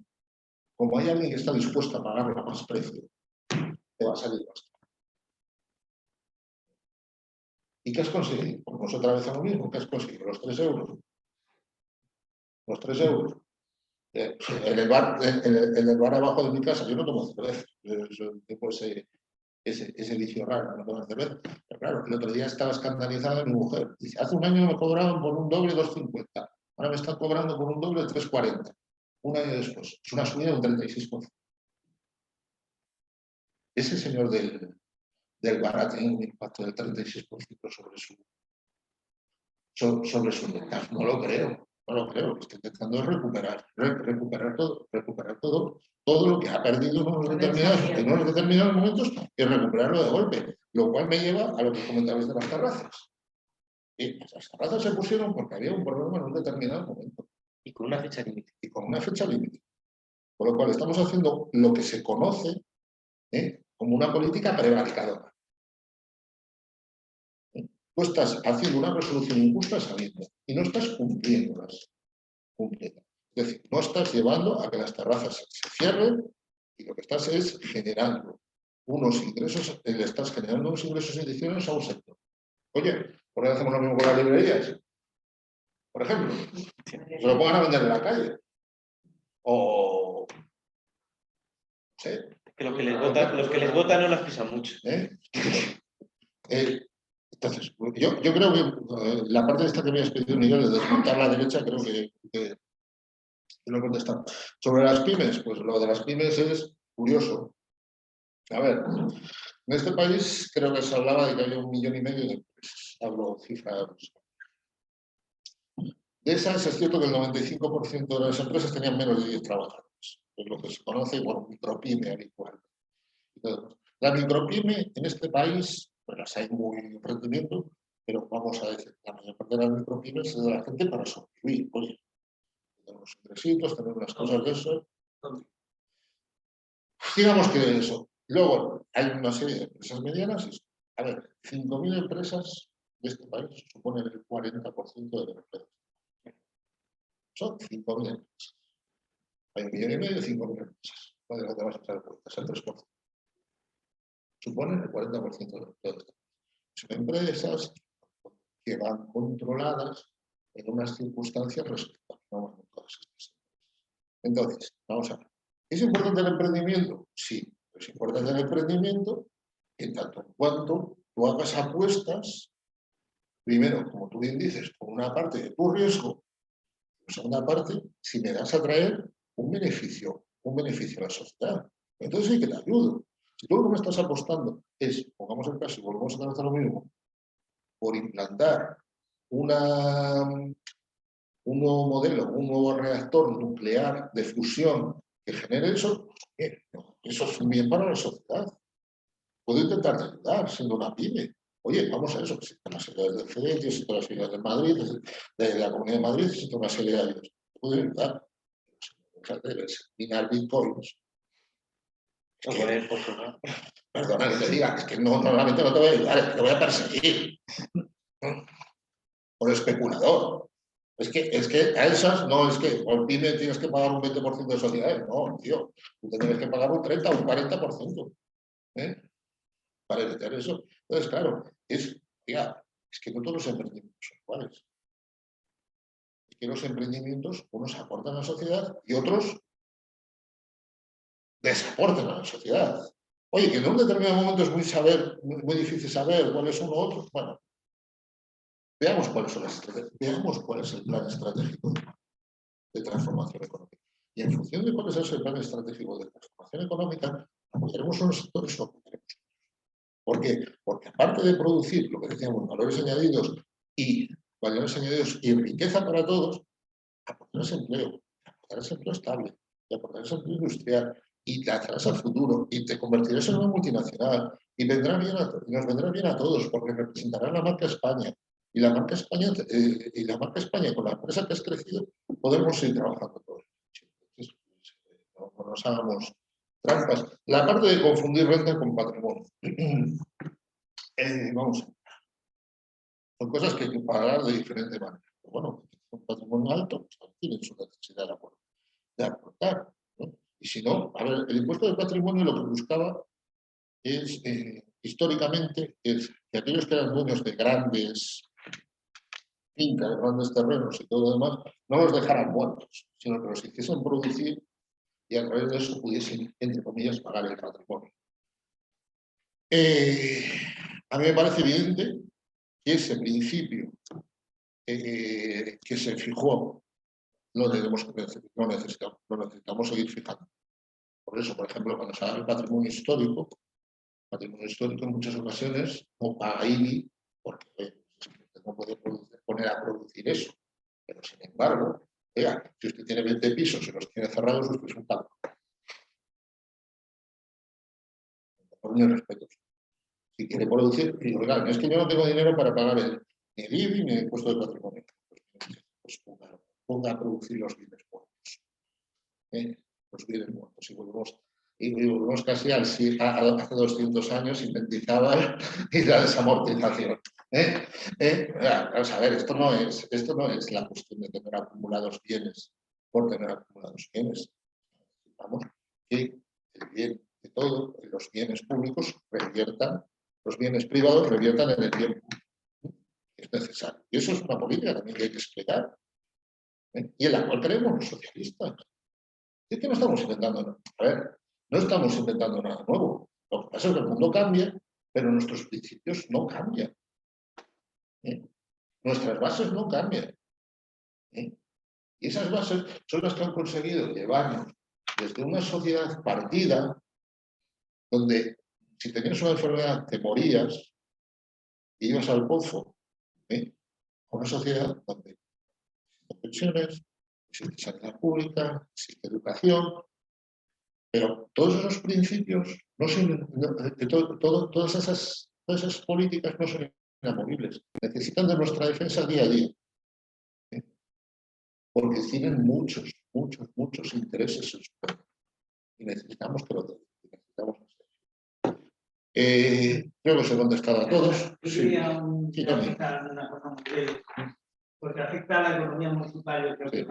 como hay alguien que está dispuesto a pagarlo a más precio, te va a salir más caro. ¿Y qué has conseguido? Pues otra vez a lo mismo. ¿Qué has conseguido? Los 3 euros. Los 3 euros. En el bar abajo de mi casa, yo no tomo cerveza. Yo tengo ese vicio raro, no tomo cerveza. Pero claro, el otro día estaba escandalizada mi mujer. Dice, hace un año me cobraban por un doble 2,50. Ahora me están cobrando por un doble 3,40. un año después. Es una subida de un 36%. Ese señor del Vara tiene un impacto del 36% sobre su ventas. No lo creo. No lo creo. Lo que estoy intentando es recuperar todo lo que ha perdido en unos determinados momentos y recuperarlo de golpe. Lo cual me lleva a lo que comentabais de las terrazas. Y las terrazas se pusieron porque había un problema en un determinado momento. Y con una fecha límite. Y con una fecha límite. Por lo cual estamos haciendo lo que se conoce como una política prevaricadora. Tú estás haciendo una resolución injusta sabiendo y no estás cumpliéndolas. Es decir, no estás llevando a que las terrazas se cierren y lo que estás es generando unos ingresos, le estás generando unos ingresos adicionales a un sector. Oye, ¿por qué hacemos lo mismo con las librerías? Por ejemplo, se lo pongan a vender en la calle. O... no sé. Que los que les votan no las pisan mucho. Entonces, yo creo que la parte de esta que me has pedido, Miguel, de desmontar la derecha, creo que lo he contestado. Sobre las pymes, pues lo de las pymes es curioso. A ver, en este país creo que se hablaba de que había 1,5 millones de empresas. Hablo cifras. De esas es cierto que el 95% de las empresas tenían menos de 10 trabajadores. Es lo que se conoce por micropyme habitual. La micropyme en este país, pues las hay muy en rendimiento, pero vamos a decir, la mayor parte de las micropymes es de la gente para sobrevivir. Oye, tenemos ingresitos, tenemos unas cosas de eso. Digamos que eso. Luego hay una serie de empresas medianas. A ver, 5.000 empresas de este país suponen el 40% de los empleos. Son 5.000 empresas. Hay 1,5 millones de 5.000 empresas. ¿Cuál te vas a echar cuentas? El 3%. Suponen el 40% de los empleos. Son empresas que van controladas en unas circunstancias respecto a todas estas. Entonces, vamos a ver. ¿Es importante el emprendimiento? Sí, es importante el emprendimiento en tanto en cuanto tú hagas apuestas, primero, como tú bien dices, por una parte de tu riesgo, por segunda parte, si me das a traer un beneficio a la sociedad. Entonces sí que te ayudo. Si tú lo que me estás apostando es, pongamos el caso y volvemos a hacer lo mismo, por implantar un nuevo modelo, un nuevo reactor nuclear de fusión que genere eso, pues, eso es un bien para la sociedad. Puedo intentar ayudar siendo una pyme. Oye, vamos a eso, que existen las ideas del FEDEC, existen las ideas de Madrid, de la Comunidad de Madrid, existen una serie de ayudas. Puedo ayudar. Minar bitcoins. Perdona que te diga, es que no, normalmente no te voy a ayudar, es que te voy a perseguir. Por especulador. Es que a esas no es que por pyme tienes que pagar un 20% de sociedades. No, tío. Tú tendrías que pagar un 30 o un 40%. Para evitar eso. Entonces, claro, es que no todos los emprendimientos son iguales. Es que los emprendimientos, unos aportan a la sociedad y otros desaportan a la sociedad. Oye, que en un determinado momento es muy difícil saber cuál es uno u otro. Bueno, veamos cuál es el plan estratégico de transformación económica. Y en función de cuál es ese plan estratégico de transformación económica, apoyaremos unos sectores o apoyaremos otros. ¿Por qué? Porque aparte de producir lo que decíamos, valores añadidos y riqueza para todos, aportarás empleo estable, y aportarás empleo industrial, y te atraerás al futuro, y te convertirás en una multinacional, y nos vendrá bien a todos, porque representará la marca España. Y la marca España, con la empresa que has crecido, podemos seguir trabajando todos. Entonces, no nos hagamos trampas. La parte de confundir renta con patrimonio. Vamos, son cosas que hay que pagar de diferente manera. Pero bueno, un patrimonio alto, pues, tienen su necesidad de aportar, ¿no? Y si no, a ver, el impuesto de patrimonio lo que buscaba es, históricamente, es que aquellos que eran dueños de grandes fincas, grandes terrenos y todo lo demás, no los dejaran muertos, sino que los hiciesen producir y a través de eso pudiesen, entre comillas, pagar el patrimonio. A mí me parece evidente que ese principio que se fijó lo necesitamos seguir fijando. Por eso, por ejemplo, cuando se habla del patrimonio histórico en muchas ocasiones no paga IBI porque no puede poner a producir eso. Pero sin embargo, vea, si usted tiene 20 pisos y los tiene cerrados, usted es un pago. Por mis respetos. Si quiere producir, y oiga, es que yo no tengo dinero para pagar ni el IBI ni el impuesto de patrimonio. Pues ponga a producir los bienes muertos. Los bienes muertos. Y volvemos casi hace 200 años sin Mendizábal y la desamortización. Vamos a ver, esto no es la cuestión de tener acumulados bienes por tener acumulados bienes. Necesitamos que el bien de todo, los bienes públicos reviertan, los bienes privados reviertan en el bien público. Es necesario. Y eso es una política también que hay que explicar. Y en la cual creemos los socialistas. Es que no estamos inventando nada. A ver, no estamos inventando nada nuevo. Lo que pasa es que el mundo cambia, pero nuestros principios no cambian. Nuestras bases no cambian. Y esas bases son las que han conseguido llevarnos desde una sociedad partida, donde si tenías una enfermedad te morías y ibas al pozo, a una sociedad donde existen pensiones, existe sanidad pública, existe educación, pero todos esos principios, todas esas políticas no son inamovibles, necesitan de nuestra defensa día a día, porque tienen muchos intereses en su cuerpo y necesitamos que lo tengan. Creo que se he contestado a todos. Sí, también. una cosa muy breve, porque afecta a la economía municipal, yo creo que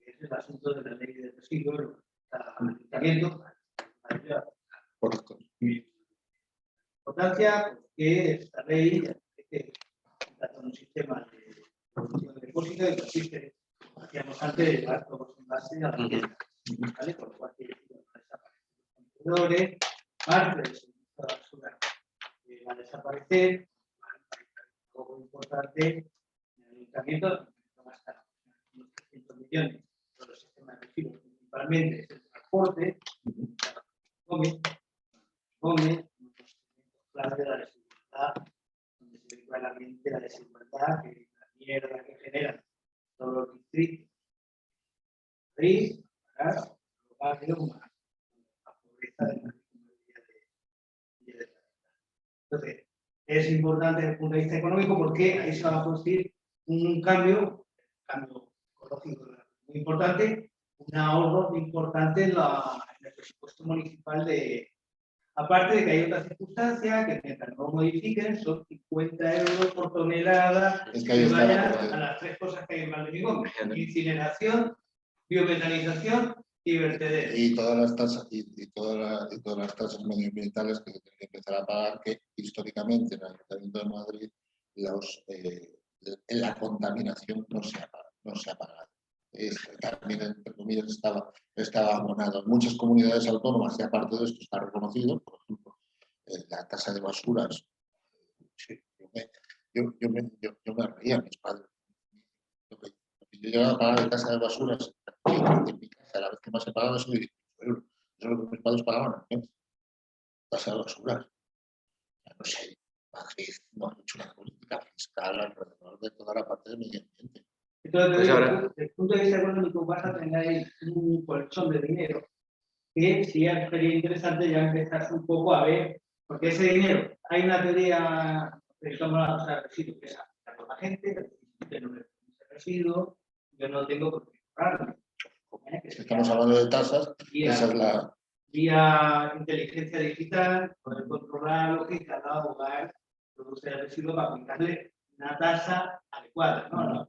es el asunto de la ley de residuos, el ayuntamiento. Correcto. Importancia que esta ley trata un sistema de producción de depósito y consiste, como hacíamos antes, de llevar todos en base a la vivienda, ¿vale? Por lo cual desaparecen los contenedores, parte del servicio de basura va a desaparecer. Algo importante en el ayuntamiento, no gastar unos 300 millones por los sistemas de residuos, principalmente es el transporte, clave de la desigualdad, donde se ve claramente la desigualdad, que la mierda que generan todos los distritos. Madrid, los barrios, la pobreza de la mayoría de Entonces, es importante desde el punto de vista económico porque ahí se va a producir un cambio ecológico muy importante, un ahorro importante en el presupuesto municipal aparte de que hay otra circunstancia que mientras no modifiquen son 50 euros por tonelada que vayan a las tres cosas que hay en Valdemigón: incineración, biometanización y vertedero. Y todas las tasas y todas las tasas medioambientales que se tienen que empezar a pagar, que históricamente en el Ayuntamiento de Madrid la contaminación no se ha pagado. También, entre comillas, estaba abonado. En muchas comunidades autónomas, y aparte de esto está reconocido, por ejemplo, la tasa de basuras. Sí, yo me reía a mis padres. Yo llegaba a pagar la tasa de basuras en mi casa, la vez que más he pagado es 18 euros. Eso es lo que mis padres pagaban. Tasa de basuras. No sé, Madrid no ha hecho una política fiscal alrededor de toda la parte del medio ambiente. Entonces, desde el punto de vista económico, vas a tener ahí un colchón de dinero que sería interesante ya empezar un poco a ver, porque ese dinero, hay una teoría que toma la tasa de residuos, que es aplicar con la gente, que no le residuo, yo no tengo por qué cobrarlo. Estamos hablando de tasas, esa es la... Vía inteligencia digital, poder controlar lo que cada hogar produce de residuos para aplicarle una tasa adecuada, ¿no?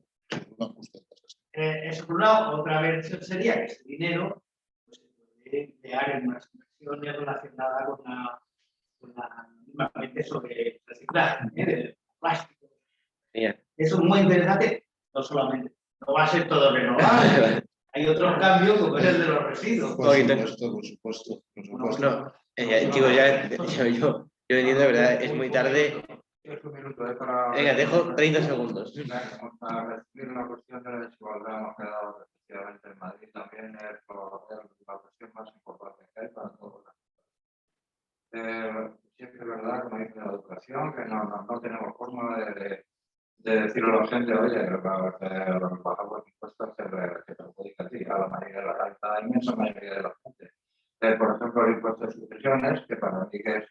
Eso por un lado. Otra versión sería que ese dinero pues, se puede emplear en unas inversiones relacionadas con la sobre reciclaje de plástico. Yeah. Eso es muy interesante, no solamente, no va a ser todo renovable. Hay otros cambios como es el de los residuos. Por supuesto. No, chicos, yo entiendo, de verdad, es muy tarde. Sí, es un minuto, para... Venga, dejo 30 segundos. Para recibir la cuestión de la desigualdad hemos quedado efectivamente en Madrid también es la cuestión más importante que hay para todos. Siempre es verdad, como dice la educación, que no tenemos forma de decirle a la gente, oye, bajar los impuestos que perjudica a ti, a la mayoría de la inmensa mayoría de la gente. Por ejemplo, el impuesto de sucesiones, que para mí que es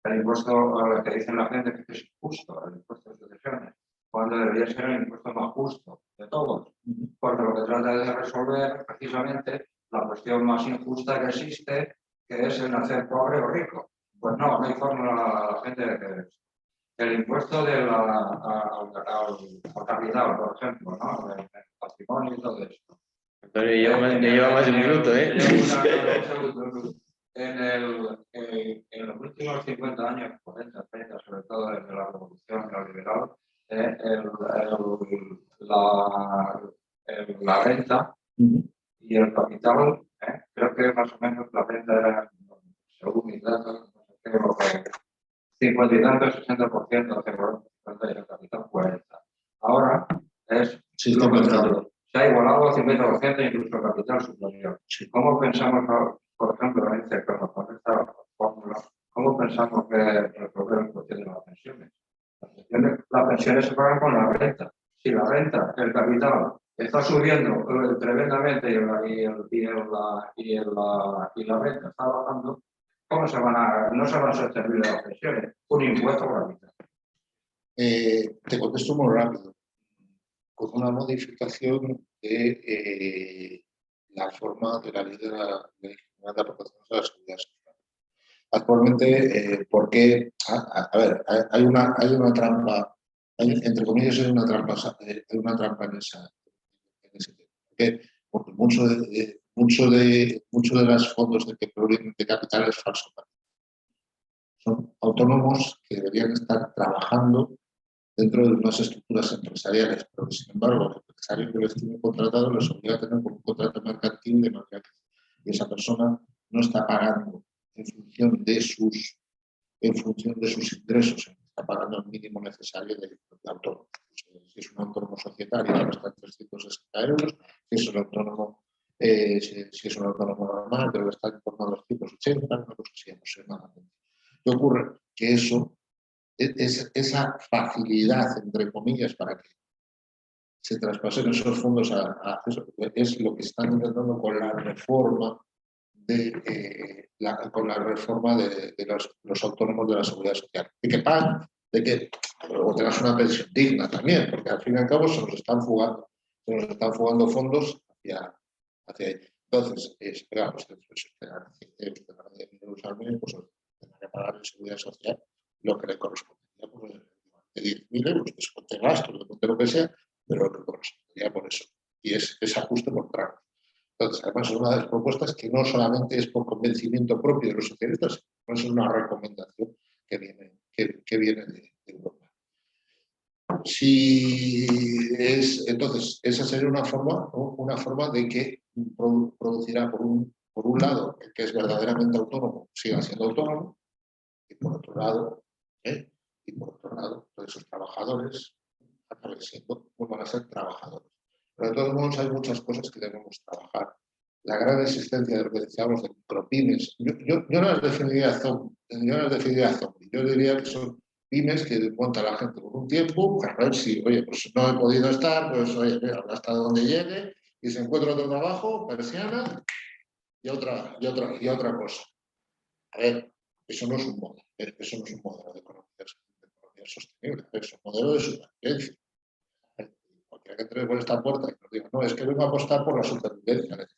el impuesto a lo que dicen la gente que es injusto, el impuesto de sucesiones, cuando debería ser el impuesto más justo de todos, porque lo que trata de resolver precisamente la cuestión más injusta que existe, que es el nacer pobre o rico. Pues no hay fórmula a la gente que el impuesto al capital, por ejemplo, ¿no? El patrimonio y todo esto. Antonio, lleva más de un minuto, ¿eh? En los últimos 50 años, 40, 30, sobre todo desde la revolución neoliberal, la renta y el capital, creo que más o menos la renta era, según mis datos, creo que 50 y tanto, 60% hacia el capital 40%. Ahora es lo contrario. Se ha igualado 50% incluso el capital superior. ¿Cómo pensamos, por ejemplo, con esta fórmula, cómo pensamos que resolver el cuestión de las pensiones? Las pensiones se pagan con la renta. Si la renta, el capital, está subiendo tremendamente y la renta está bajando, ¿cómo no se van a sostener las pensiones? Un impuesto por la mitad. Te contesto muy rápido. Con una modificación de la forma de la ley de la aportaciones a la seguridad social. Actualmente, ¿por qué? A ver, hay una trampa, entre comillas, hay una trampa en ese tema. ¿Por qué? Porque mucho de los fondos de que provienen de capital es falso. Son autónomos que deberían estar trabajando dentro de unas estructuras empresariales, pero que, sin embargo, el empresario que les tiene contratado les obliga a tener un contrato mercantil de manera que esa persona no está pagando en función de sus ingresos, está pagando el mínimo necesario de autónomo. Si es un autónomo societario, ahora está en 360 euros, si es un autónomo normal, debe estar en torno a 280, una cosa así aproximadamente. ¿Qué ocurre? Que esa facilidad, entre comillas, para que se traspasen esos fondos a eso, es lo que están intentando con la reforma de los autónomos de la seguridad social. De que paguen, de que luego tengas una pensión digna también, porque al fin y al cabo se nos están fugando fondos hacia ahí. Entonces, esperamos que euros al mes, pues tendrá que pagar en seguridad social lo que le correspondería, pues, de 10.000 euros, desconte gastos, desconte lo que sea, pero lo que correspondería por eso. Y es ajuste por tramos. Entonces, además, es una de las propuestas que no solamente es por convencimiento propio de los socialistas, sino es una recomendación que viene de Europa. Entonces, esa sería una forma de que producirá, por un lado, el que es verdaderamente autónomo siga siendo autónomo, y por otro lado, todos esos trabajadores van a ser trabajadores. Pero de todos modos hay muchas cosas que debemos trabajar. La gran existencia de lo que decíamos de micropymes, yo no las definiría zombie, yo diría que son pymes que monta la gente por un tiempo, a ver si, oye, pues no he podido estar, pues oye, hasta donde llegue, y se encuentra otro trabajo, persiana, y otra cosa. A ver, eso no es un modelo, de economía sostenible, es un modelo de supervivencia. Cualquiera que entre por esta puerta y nos diga, no, es que vengo a apostar por la supervivencia, te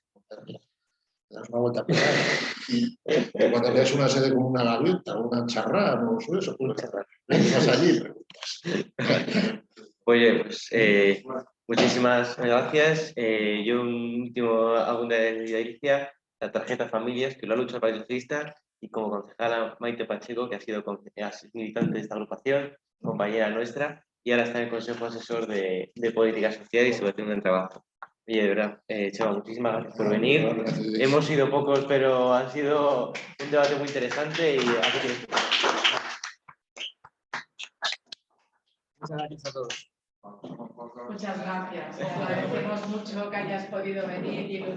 das una vuelta por ahí. Y cuando veas una sede como una gaviota, una charrá, no sé eso, pues vas allí y preguntas. Oye, pues muchísimas gracias. Yo un último apunte de Alicia, la tarjeta Familias, que lo ha luchado el Partido Socialista, y como concejala Maite Pacheco, que ha sido militante de esta agrupación, compañera nuestra, y ahora está en el Consejo Asesor de Política Social y Subvención del Trabajo. Oye, de verdad, Chema, muchísimas gracias por venir. Hemos sido pocos, pero ha sido un debate muy interesante y aquí tienes Muchas gracias a todos. Vamos, un poco- Muchas gracias. Agradecemos mucho que hayas podido venir y